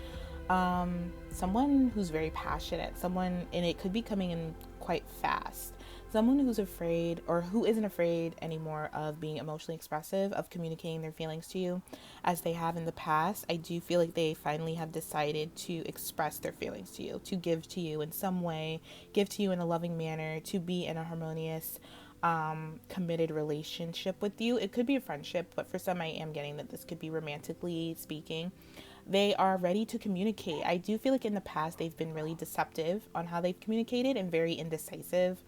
Someone who's very passionate, and it could be coming in quite fast. Someone who's afraid, or who isn't afraid anymore of being emotionally expressive, of communicating their feelings to you as they have in the past. I do feel like they finally have decided to express their feelings to you, to give to you in some way, give to you in a loving manner, to be in a harmonious, committed relationship with you. It could be a friendship, but for some I am getting that this could be romantically speaking. They are ready to communicate. I do feel like in the past they've been really deceptive on how they've communicated and very indecisive.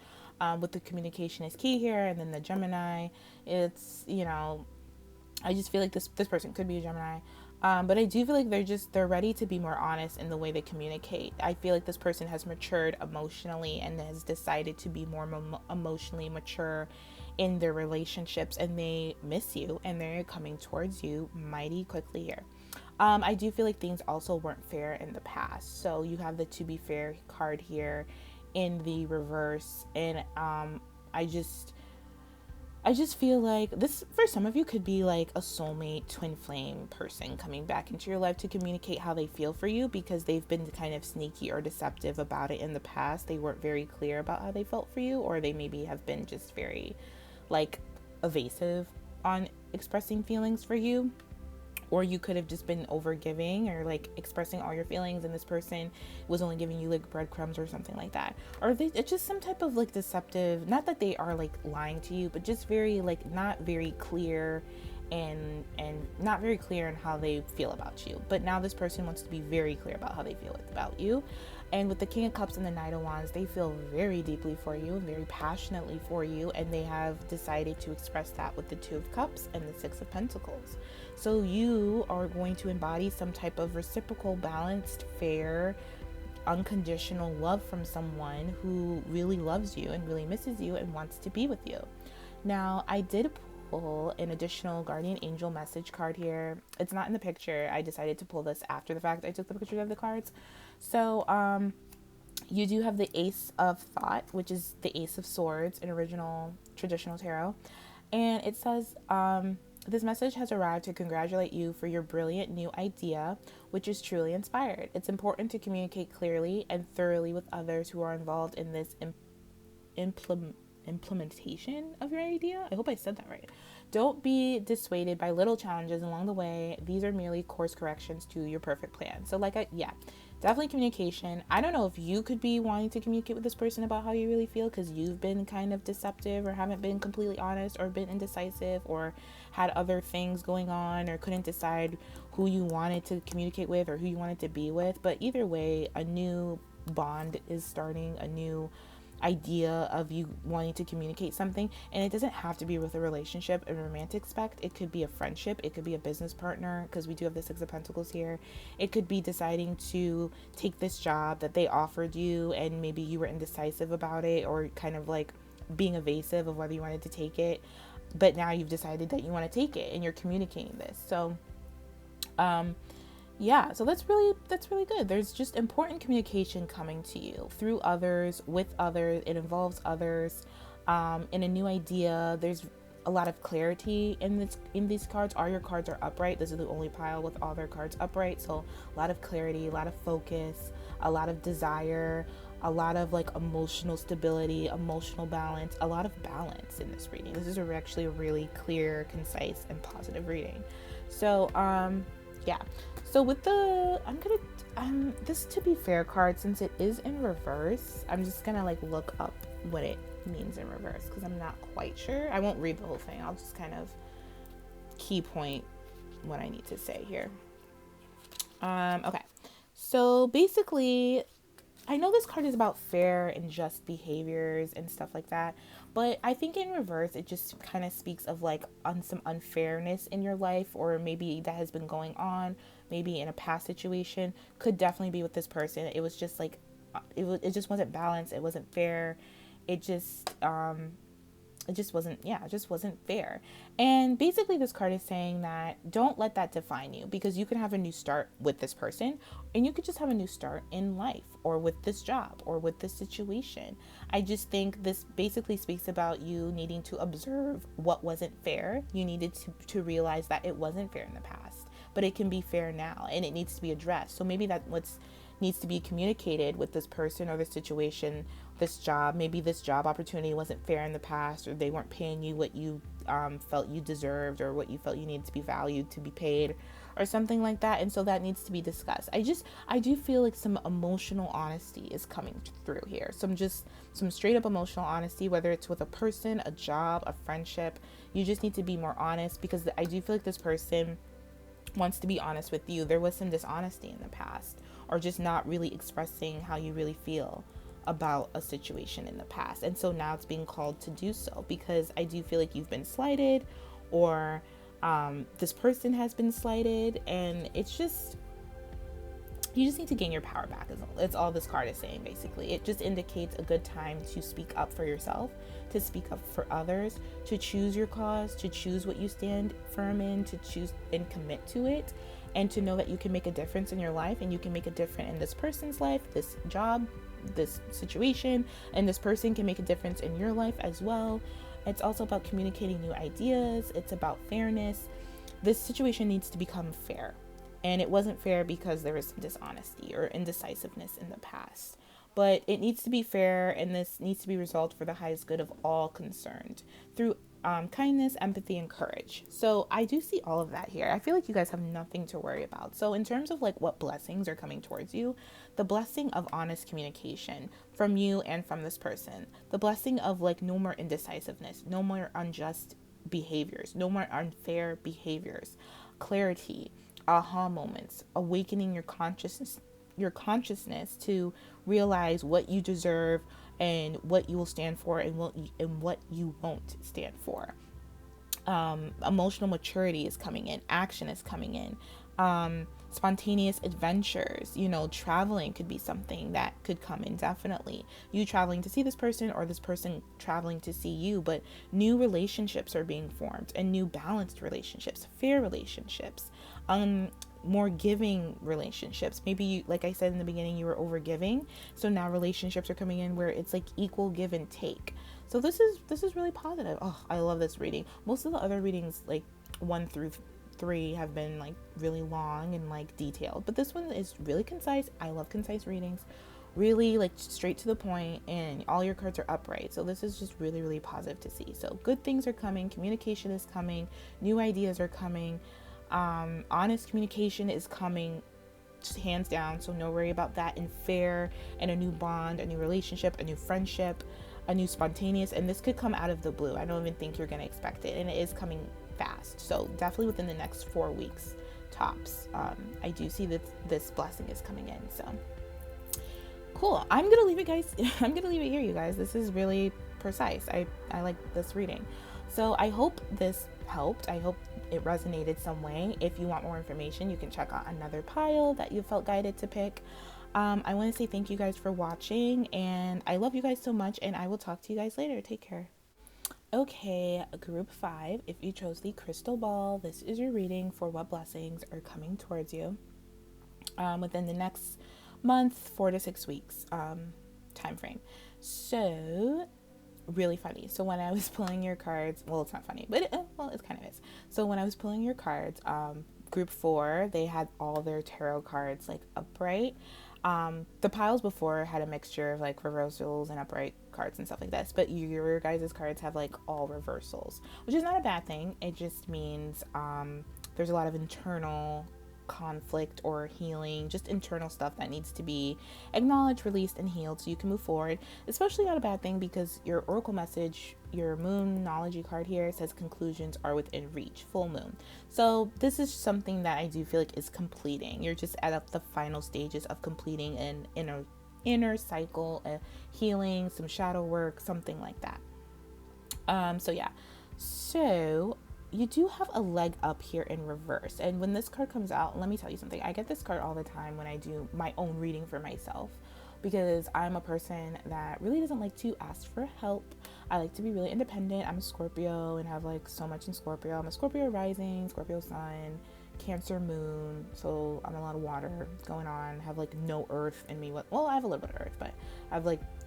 With the communication is key here, and then the Gemini, it's, I just feel like this person could be a Gemini, but I do feel like they're ready to be more honest in the way they communicate. I feel like this person has matured emotionally and has decided to be more emotionally mature in their relationships, and they miss you, and they're coming towards you mighty quickly here. I do feel like things also weren't fair in the past. So you have the to be fair card here in the reverse. And I just feel like this for some of you could be like a soulmate twin flame person coming back into your life to communicate how they feel for you, because they've been kind of sneaky or deceptive about it in the past. They weren't very clear about how they felt for you, or they maybe have been just very like evasive on expressing feelings for you. Or you could have just been over giving or like expressing all your feelings, and this person was only giving you like breadcrumbs or something like that. Or it's just some type of like deceptive, not that they are like lying to you, but just very like not very clear and not very clear in how they feel about you. But now this person wants to be very clear about how they feel about you. And with the King of Cups and the Knight of Wands, they feel very deeply for you and very passionately for you, and they have decided to express that with the Two of Cups and the Six of Pentacles. So you are going to embody some type of reciprocal, balanced, fair, unconditional love from someone who really loves you and really misses you and wants to be with you. Now, I did pull an additional guardian angel message card here. It's not in the picture. I decided to pull this after the fact I took the pictures of the cards. So, you do have the Ace of Thought, which is the Ace of Swords in original traditional tarot. And it says, this message has arrived to congratulate you for your brilliant new idea, which is truly inspired. It's important to communicate clearly and thoroughly with others who are involved in this implementation of your idea. I hope I said that right. Don't be dissuaded by little challenges along the way. These are merely course corrections to your perfect plan. So definitely communication. I don't know if you could be wanting to communicate with this person about how you really feel because you've been kind of deceptive or haven't been completely honest or been indecisive or had other things going on or couldn't decide who you wanted to communicate with or who you wanted to be with. But either way, a new bond is starting, a new idea of you wanting to communicate something, and it doesn't have to be with a relationship and romantic aspect. It could be a friendship, it could be a business partner, because we do have the Six of Pentacles here. It could be deciding to take this job that they offered you and maybe you were indecisive about it, or kind of like being evasive of whether you wanted to take it, but now you've decided that you want to take it and you're communicating this. So so that's really good. There's just important communication coming to you through others, with others. It involves others in a new idea. There's a lot of clarity in these cards. All your cards are upright. This is the only pile with all their cards upright. So a lot of clarity, a lot of focus, a lot of desire, a lot of like emotional stability, emotional balance, a lot of balance in this reading. This is actually a really clear, concise, and positive reading. So So with the, this to be fair card, since it is in reverse, I'm just gonna like look up what it means in reverse because I'm not quite sure. I won't read the whole thing. I'll just kind of key point what I need to say here. Okay. So basically, I know this card is about fair and just behaviors and stuff like that, but I think in reverse, it just kind of speaks of like on some unfairness in your life, or maybe that has been going on, maybe in a past situation. Could definitely be with this person. It was just like, it just wasn't balanced. It wasn't fair. It just wasn't fair. And basically this card is saying that don't let that define you, because you can have a new start with this person, and you could just have a new start in life, or with this job, or with this situation. I just think this basically speaks about you needing to observe what wasn't fair. You needed to realize that it wasn't fair in the past, but it can be fair now, and it needs to be addressed. So maybe that needs to be communicated with this person or this situation, this job. Maybe this job opportunity wasn't fair in the past, or they weren't paying you what you felt you deserved, or what you felt you needed to be valued to be paid, or something like that. And so that needs to be discussed. I do feel like some emotional honesty is coming through here. Some straight up emotional honesty, whether it's with a person, a job, a friendship. You just need to be more honest, because I do feel like this person wants to be honest with you. There was some dishonesty in the past, or just not really expressing how you really feel about a situation in the past. And so now it's being called to do so, because I do feel like you've been slighted, or this person has been slighted, and it's just, you just need to gain your power back. It's all this card is saying. Basically, it just indicates a good time to speak up for yourself, to speak up for others, to choose your cause, to choose what you stand firm in, to choose and commit to it, and to know that you can make a difference in your life, and you can make a difference in this person's life, this job, this situation, and this person can make a difference in your life as well. It's also about communicating new ideas. It's about fairness. This situation needs to become fair. And it wasn't fair because there was some dishonesty or indecisiveness in the past. But it needs to be fair, and this needs to be resolved for the highest good of all concerned through kindness, empathy, and courage. So I do see all of that here. I feel like you guys have nothing to worry about. So in terms of like what blessings are coming towards you, the blessing of honest communication from you and from this person, the blessing of like no more indecisiveness, no more unjust behaviors, no more unfair behaviors, clarity, aha moments, awakening your consciousness to realize what you deserve and what you will stand for, and what you won't stand for. Emotional maturity is coming in, action is coming in, spontaneous adventures, traveling could be something that could come in. Definitely you traveling to see this person, or this person traveling to see you, but new relationships are being formed, and new balanced relationships, fair relationships, more giving relationships. Maybe you, like I said in the beginning, you were over giving, so now relationships are coming in where it's like equal give and take. So this is really positive. Oh, I love this reading. Most of the other readings, like 1 through 3, have been like really long and like detailed, but this one is really concise. I love concise readings, really like straight to the point, and all your cards are upright. So this is just really, really positive to see. So good things are coming, communication is coming, new ideas are coming, honest communication is coming, just hands down. So no worry about that. And fair, and a new bond, a new relationship, a new friendship, a new spontaneous, and this could come out of the blue. I don't even think you're going to expect it, and it is coming fast. So definitely within the next 4 weeks tops. I do see that this blessing is coming in. So cool. I'm gonna leave it, guys. I'm gonna leave it here, you guys. This is really precise. I like this reading. So I hope this helped. I hope it resonated some way. If you want more information, you can check out another pile that you felt guided to pick. I want to say thank you guys for watching, and I love you guys so much, and I will talk to you guys later. Take care. Okay, group 5, if you chose the crystal ball, this is your reading for what blessings are coming towards you within the next month, 4 to 6 weeks time frame. So really funny. So when I was pulling your cards, well, it's not funny, but it kind of is. So when I was pulling your cards, group 4, they had all their tarot cards like upright. The piles before had a mixture of like reversals and upright cards and stuff like this, but your guys' cards have like all reversals, which is not a bad thing. It just means there's a lot of internal conflict or healing, just internal stuff that needs to be acknowledged, released, and healed so you can move forward. Especially not a bad thing, because your oracle message, your moonology card here, says conclusions are within reach, full moon. So this is something that I do feel like is completing. You're just at the final stages of completing an inner cycle, healing, some shadow work, something like that. So you do have a leg up here in reverse. And when this card comes out, let me tell you something. I get this card all the time when I do my own reading for myself, because I'm a person that really doesn't like to ask for help. I like to be really independent. I'm a Scorpio and have like so much in Scorpio. I'm a Scorpio rising, Scorpio sun, Cancer moon. So I'm a lot of water going on. Have like no earth in me. Well, I have a little bit of earth, but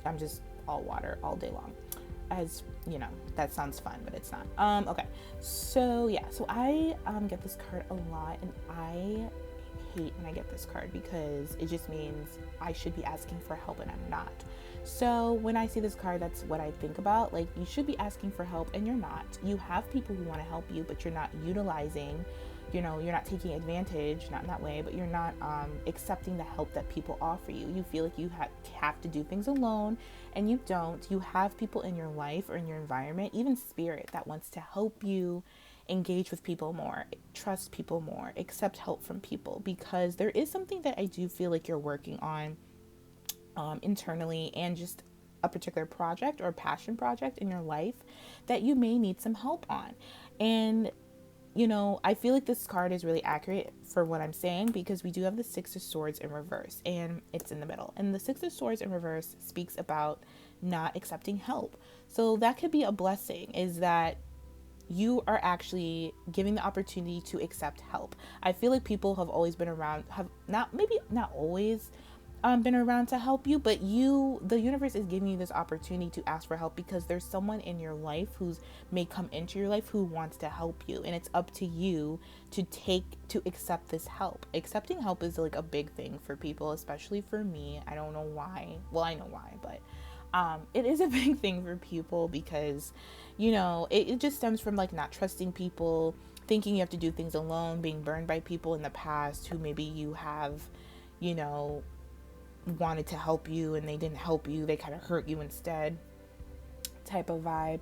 I'm just all water all day long. As you know, that sounds fun, but it's not. Okay, so I get this card a lot, and I hate when I get this card because it just means I should be asking for help and I'm not. So when I see this card, that's what I think about. Like, you should be asking for help and you're not. You have people who want to help you, but you're not utilizing, you're not taking advantage, not in that way, but you're not accepting the help that people offer you. You feel like you have to do things alone, and you don't. You have people in your life or in your environment, even spirit, that wants to help you engage with people more, trust people more, accept help from people, because there is something that I do feel like you're working on internally, and just a particular project or passion project in your life that you may need some help on. And I feel like this card is really accurate for what I'm saying, because we do have the 6 of Swords in reverse, and it's in the middle. And the 6 of Swords in reverse speaks about not accepting help. So that could be a blessing, is that you are actually giving the opportunity to accept help. I feel like people have always been around, have not, maybe not always been around to help you, but the universe is giving you this opportunity to ask for help because there's someone in your life who's may come into your life who wants to help you, and it's up to you to accept this help. Accepting help is like a big thing for people, especially for me. I don't know why. Well, I know why, but it is a big thing for people because, it just stems from like not trusting people, thinking you have to do things alone, being burned by people in the past who maybe you have, you know, wanted to help you and they didn't help you, they kind of hurt you instead, type of vibe.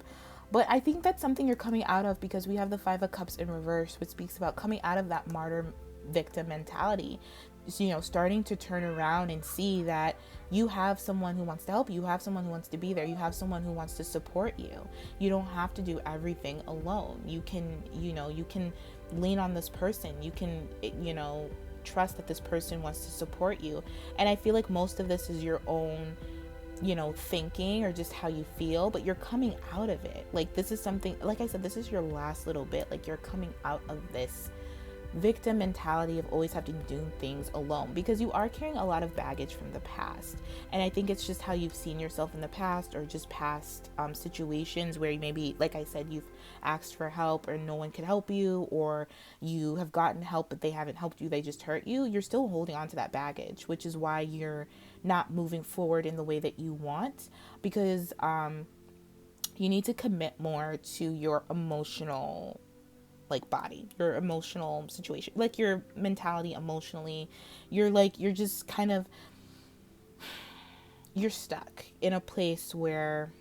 But I think that's something you're coming out of because we have the Five of Cups in reverse, which speaks about coming out of that martyr victim mentality. So, starting to turn around and see that you have someone who wants to help you, you have someone who wants to be there, you have someone who wants to support you. You don't have to do everything alone. You can lean on this person. You can, trust that this person wants to support you. And I feel like most of this is your own thinking or just how you feel, but you're coming out of it. Like, this is something, like I said, this is your last little bit. Like, you're coming out of this victim mentality of always having to do things alone because you are carrying a lot of baggage from the past. And I think it's just how you've seen yourself in the past, or just past situations where maybe, like I said, you've asked for help or no one could help you, or you have gotten help but they haven't helped you, they just hurt you. You're still holding on to that baggage, which is why you're not moving forward in the way that you want, because you need to commit more to your emotional body, your emotional situation, like your mentality emotionally. You're just kind of, you're stuck in a place where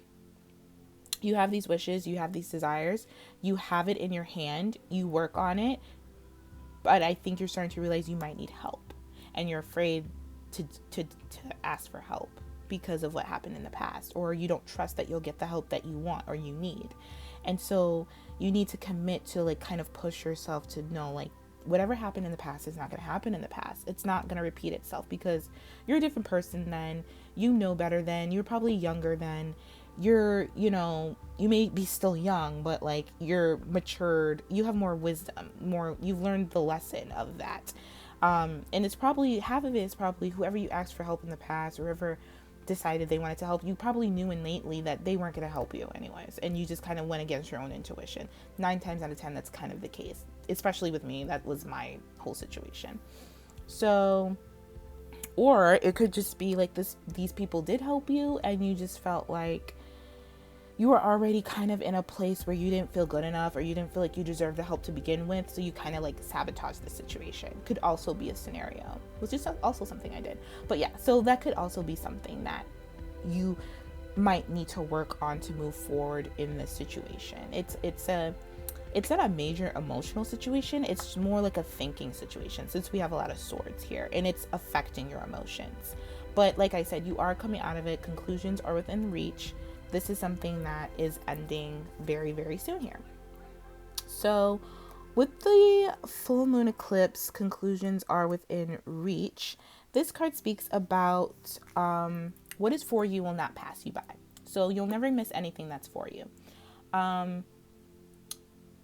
you have these wishes, you have these desires, you have it in your hand, you work on it, but I think you're starting to realize you might need help, and you're afraid to ask for help because of what happened in the past, or you don't trust that you'll get the help that you want or you need. And so you need to commit to kind of push yourself to know whatever happened in the past is not going to happen in the past. It's not going to repeat itself because you're a different person then. You know better then. You're probably younger then. You may be still young, but you're matured. You have more wisdom, you've learned the lesson of that. And it's probably, half of it is probably whoever you asked for help in the past, or whoever decided they wanted to help you, probably knew innately that they weren't going to help you anyways, and you just kind of went against your own intuition. 9 times out of 10 that's kind of the case, especially with me. That was my whole situation. So, or it could just be these people did help you and you just felt like you were already kind of in a place where you didn't feel good enough, or you didn't feel like you deserved the help to begin with, so you kind of sabotage the situation. Could also be a scenario, which is also something I did. But yeah, so that could also be something that you might need to work on to move forward in this situation. It's not a major emotional situation, it's more like a thinking situation, since we have a lot of swords here, and it's affecting your emotions. But like I said, you are coming out of it. Conclusions are within reach. This is something that is ending very, very soon here. So with the full moon eclipse, conclusions are within reach. This card speaks about what is for you will not pass you by. So you'll never miss anything that's for you.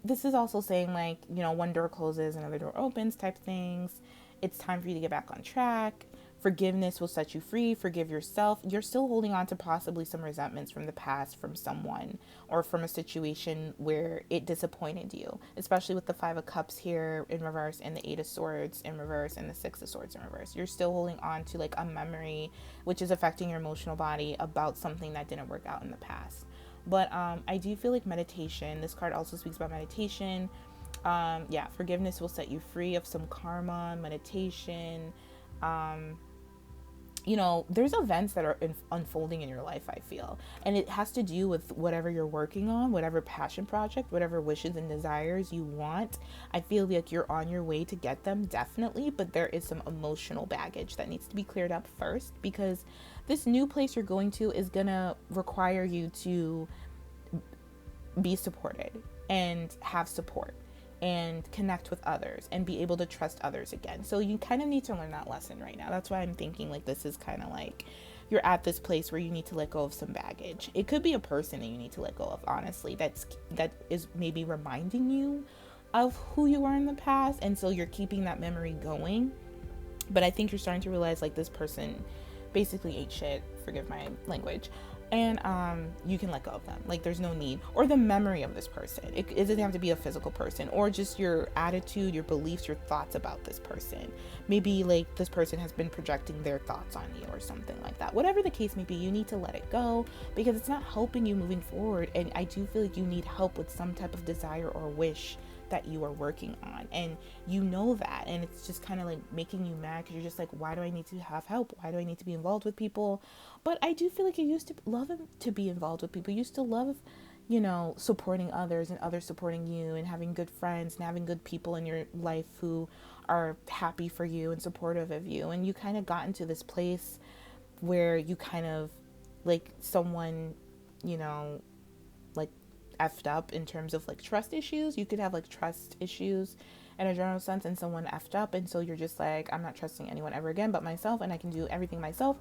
This is also saying one door closes, another door opens type things. It's time for you to get back on track. Forgiveness will set you free. Forgive yourself. You're still holding on to possibly some resentments from the past, from someone, or from a situation where it disappointed you, especially with the 5 of Cups here in reverse, and the 8 of Swords in reverse, and the 6 of Swords in reverse. You're still holding on to a memory which is affecting your emotional body about something that didn't work out in the past. But I do feel like meditation, this card also speaks about meditation. Forgiveness will set you free of some karma, meditation. There's events that are unfolding in your life, I feel, and it has to do with whatever you're working on, whatever passion project, whatever wishes and desires you want. I feel like you're on your way to get them, definitely, but there is some emotional baggage that needs to be cleared up first, because this new place you're going to is gonna require you to be supported and have support and connect with others and be able to trust others again. So you kind of need to learn that lesson right now. That's why I'm thinking this is kind of you're at this place where you need to let go of some baggage. It could be a person that you need to let go of, honestly, that is maybe reminding you of who you were in the past, and so you're keeping that memory going. But I think you're starting to realize, like, this person basically ate shit, forgive my language, and you can let go of them. Like, there's no need, or the memory of this person. It doesn't have to be a physical person, or just your attitude, your beliefs, your thoughts about this person. Maybe like this person has been projecting their thoughts on you or something like that. Whatever the case may be, you need to let it go, because it's not helping you moving forward. And I do feel like you need help with some type of desire or wish that you are working on, and you know that, and it's just kind of like making you mad, because you're just like, why do I need to have help? Why do I need to be involved with people? But I do feel like you used to love to be involved with people. You used to love, supporting others and others supporting you, and having good friends and having good people in your life who are happy for you and supportive of you. And you kind of got into this place where you kind of, like, someone, like, effed up in terms of like trust issues. You could have like trust issues in a general sense, and someone effed up, and so you're just like, I'm not trusting anyone ever again but myself, and I can do everything myself.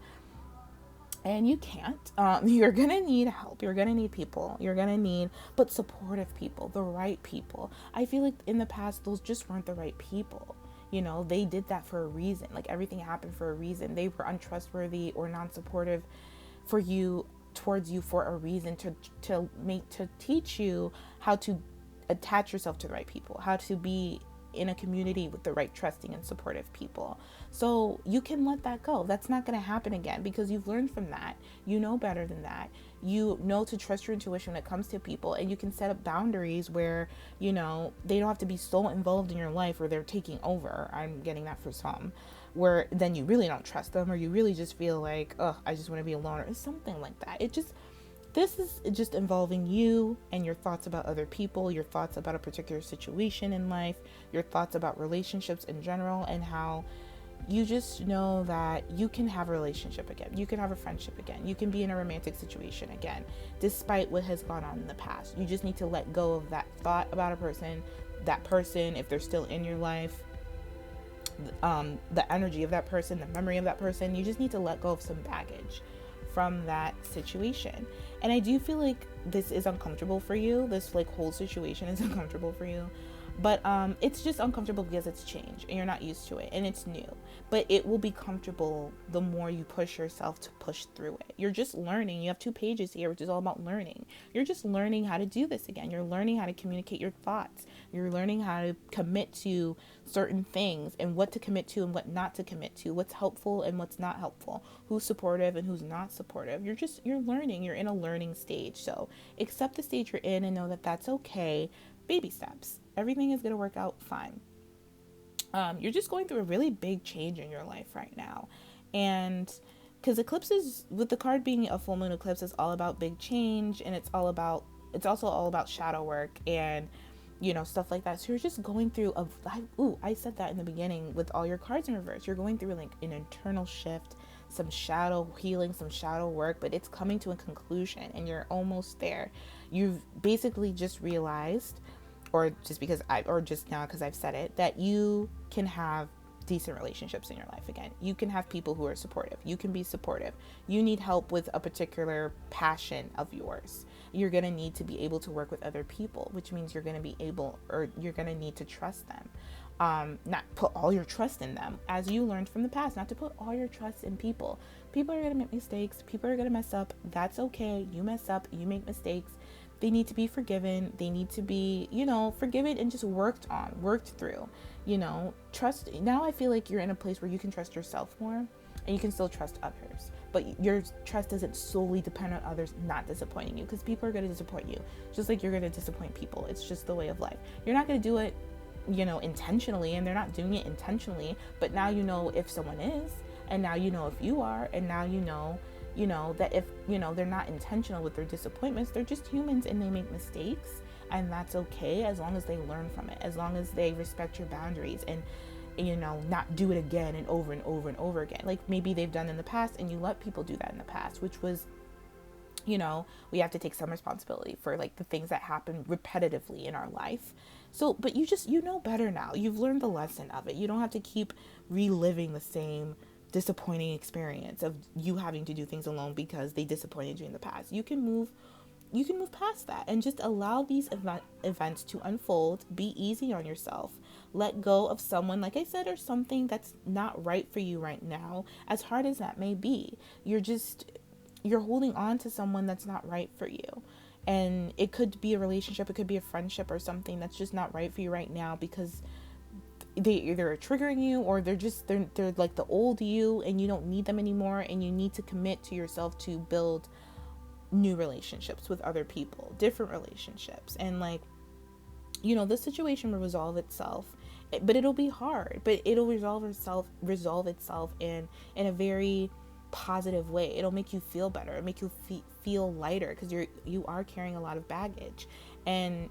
And you can't. You're gonna need help. You're gonna need people. You're gonna need, but supportive people, the right people. I feel like in the past, those just weren't the right people. They did that for a reason. Like, everything happened for a reason. They were untrustworthy or non-supportive for you, towards you, for a reason, to teach you how to attach yourself to the right people, how to be in a community with the right trusting and supportive people. So you can let that go. That's not going to happen again, because you've learned from that. You know better than that. You know to trust your intuition when it comes to people, and you can set up boundaries where, they don't have to be so involved in your life or they're taking over. I'm getting that for some, where then you really don't trust them, or you really just feel like, oh, I just want to be alone, or something like that. This is just involving you and your thoughts about other people, your thoughts about a particular situation in life, your thoughts about relationships in general, and how you just know that you can have a relationship again. You can have a friendship again. You can be in a romantic situation again, despite what has gone on in the past. You just need to let go of that thought about a person, that person, if they're still in your life, the energy of that person, the memory of that person. You just need to let go of some baggage from that situation. And I do feel like this is uncomfortable for you. This like whole situation is uncomfortable for you. But it's just uncomfortable because it's change and you're not used to it, and it's new. But it will be comfortable the more you push yourself to push through it. You're just learning. You have 2 pages here, which is all about learning. You're just learning how to do this again. You're learning how to communicate your thoughts. You're learning how to commit to certain things, and what to commit to and what not to commit to, what's helpful and what's not helpful, who's supportive and who's not supportive. You're learning. You're in a learning stage. So accept the stage you're in and know that that's okay. Baby steps. Everything is going to work out fine. You're just going through a really big change in your life right now. And because eclipses, with the card being a full moon eclipse, is all about big change, and it's also all about shadow work and, stuff like that. So you're just going through I said that in the beginning with all your cards in reverse. You're going through like an internal shift, some shadow healing, some shadow work, but it's coming to a conclusion and you're almost there. You've basically just realized, or just now because I've said it, that you can have decent relationships in your life again. You can have people who are supportive. You can be supportive. You need help with a particular passion of yours. You're going to need to be able to work with other people, which means you're going to be able, or you're going to need to trust them. Not put all your trust in them, as you learned from the past, not to put all your trust in people. People are going to make mistakes. People are going to mess up. That's okay. You mess up. You make mistakes. They need to be forgiven. They need to be, forgiven and just worked through, trust. Now I feel like you're in a place where you can trust yourself more, and you can still trust others, but your trust doesn't solely depend on others not disappointing you, because people are going to disappoint you just like you're going to disappoint people. It's just the way of life. You're not going to do it, intentionally, and they're not doing it intentionally, but now if someone is, and now if you are, and now that if they're not intentional with their disappointments, they're just humans and they make mistakes, and that's okay, as long as they learn from it, as long as they respect your boundaries and not do it again and over and over and over again, like maybe they've done in the past, and you let people do that in the past, which was, we have to take some responsibility for like the things that happen repetitively in our life. So, but you better now. You've learned the lesson of it. You don't have to keep reliving the same disappointing experience of you having to do things alone because they disappointed you in the past. You can move past that and just allow these events to unfold. Be easy on yourself. Let go of someone, like I said, or something that's not right for you right now, as hard as that may be. You're holding on to someone that's not right for you. And it could be a relationship, it could be a friendship or something that's just not right for you right now because they either are triggering you, or they're like the old you and you don't need them anymore, and you need to commit to yourself to build new relationships with other people, different relationships. And like, this situation will resolve itself, but it'll be hard, but it'll resolve itself in a very positive way. It'll make you feel better. It'll make you feel lighter, because you are carrying a lot of baggage, and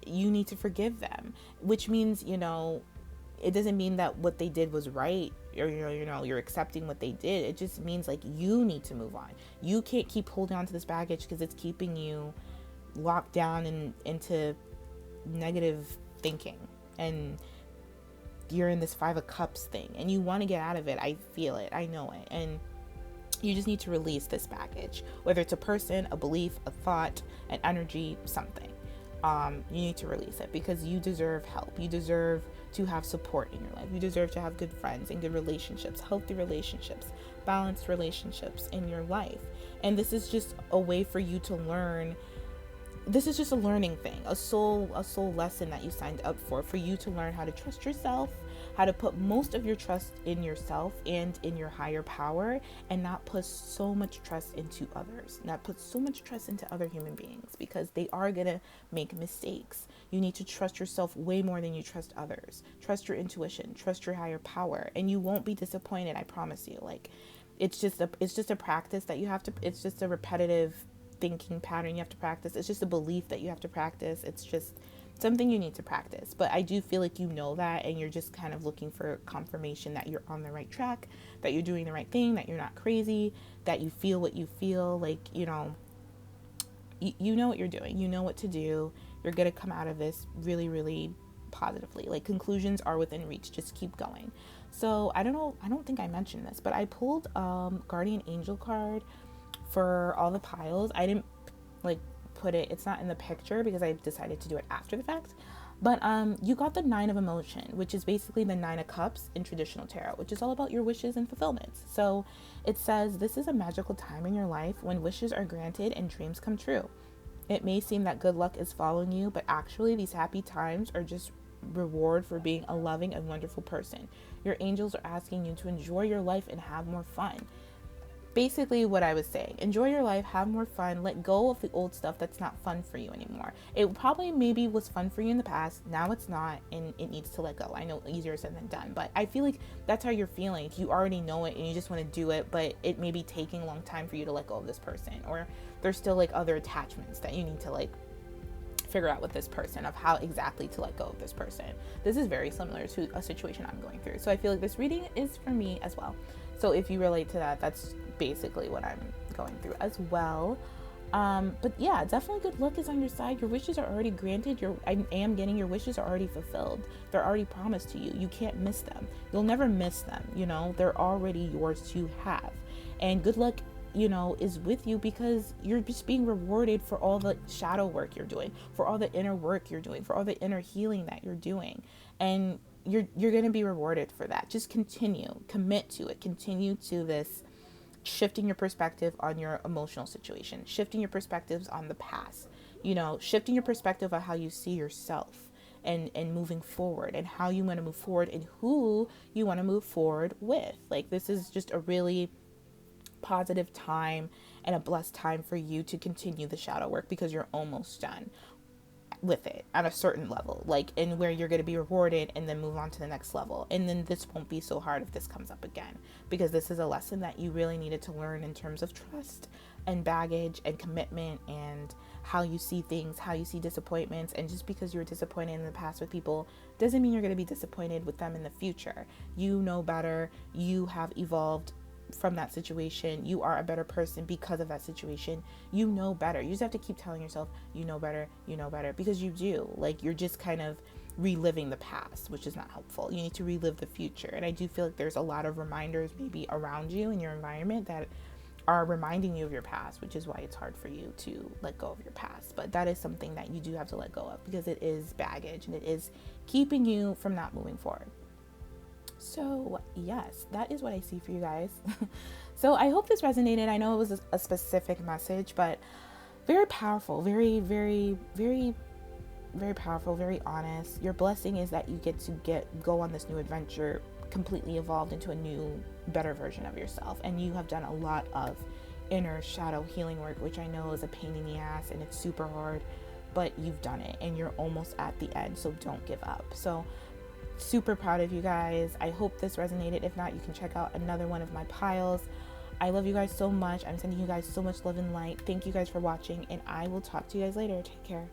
you need to forgive them, which means, it doesn't mean that what they did was right, or you're accepting what they did. It just means like you need to move on. You can't keep holding on to this baggage because it's keeping you locked down into negative thinking, and you're in this 5 of Cups thing, and you want to get out of it. I feel it, I know it, and you just need to release this baggage, whether it's a person, a belief, a thought, an energy, something. You need to release it, because you deserve help. You deserve to have support in your life. You deserve to have good friends and good relationships, healthy relationships, balanced relationships in your life. And this is just a way for you to learn. This is just a learning thing, a soul lesson that you signed up for you to learn how to trust yourself, how to put most of your trust in yourself and in your higher power, and not put so much trust into others, not put so much trust into other human beings, because they are going to make mistakes. You need to trust yourself way more than you trust others. Trust your intuition, trust your higher power, and you won't be disappointed, I promise you. Like, it's just a practice that you have to, it's just a repetitive thinking pattern you have to practice. It's just a belief that you have to practice. It's just something you need to practice. But I do feel like that, and you're just kind of looking for confirmation that you're on the right track, that you're doing the right thing, that you're not crazy, that you feel what you feel. Like, you know what you're doing. You know what to do. You're going to come out of this really, really positively. Like, conclusions are within reach. Just keep going. So I don't think I mentioned this, but I pulled Guardian Angel card for all the piles. I didn't put it's not in the picture because I decided to do it after the fact. But you got the 9 of Emotion, which is basically the 9 of Cups in traditional tarot, which is all about your wishes and fulfillments. So it says, this is a magical time in your life when wishes are granted and dreams come true. It may seem that good luck is following you, but actually these happy times are just reward for being a loving and wonderful person. Your angels are asking you to enjoy your life and have more fun. Basically what I was saying, enjoy your life, have more fun, let go of the old stuff that's not fun for you anymore. It probably maybe was fun for you in the past, now it's not, and it needs to let go. I know, easier said than done, but I feel like that's how you're feeling. You already know it and you just want to do it, but it may be taking a long time for you to let go of this person, or there's still other attachments that you need to figure out with this person, of how exactly to let go of this person. This is very similar to a situation I'm going through, so I feel like this reading is for me as well. So if you relate to that, that's basically what I'm going through as well. But yeah, definitely good luck is on your side. Your wishes are already granted. I am getting your wishes are already fulfilled. They're already promised to you. You can't miss them. You'll never miss them. They're already yours to have. And good luck, is with you, because you're just being rewarded for all the shadow work you're doing, for all the inner work you're doing, for all the inner healing that you're doing. And you're going to be rewarded for that. Just commit to it. Continue to this shifting your perspective on your emotional situation, shifting your perspectives on the past, shifting your perspective on how you see yourself, and moving forward, and how you want to move forward, and who you want to move forward with. This is just a really positive time and a blessed time for you to continue the shadow work, because you're almost done with it at a certain level, and where you're going to be rewarded and then move on to the next level. And then this won't be so hard if this comes up again, because this is a lesson that you really needed to learn in terms of trust and baggage and commitment, and how you see things, how you see disappointments. And just because you were disappointed in the past with people doesn't mean you're going to be disappointed with them in the future. You know better. You have evolved from that situation. You are a better person because of that situation. You know better. You just have to keep telling yourself, you know better, because you do. You're just kind of reliving the past, which is not helpful. You need to relive the future. And I do feel like there's a lot of reminders maybe around you in your environment that are reminding you of your past, which is why it's hard for you to let go of your past. But that is something that you do have to let go of, because it is baggage and it is keeping you from not moving forward. So yes, that is what I see for you guys. So I hope this resonated. I know it was a specific message, but very powerful, very, very, very, very powerful, very honest. Your blessing is that you get to go on this new adventure, completely evolved into a new, better version of yourself. And you have done a lot of inner shadow healing work, which I know is a pain in the ass and it's super hard, but you've done it and you're almost at the end. So don't give up. So super proud of you guys. I hope this resonated. If not, you can check out another one of my piles. I love you guys so much. I'm sending you guys so much love and light. Thank you guys for watching, and I will talk to you guys later. Take care.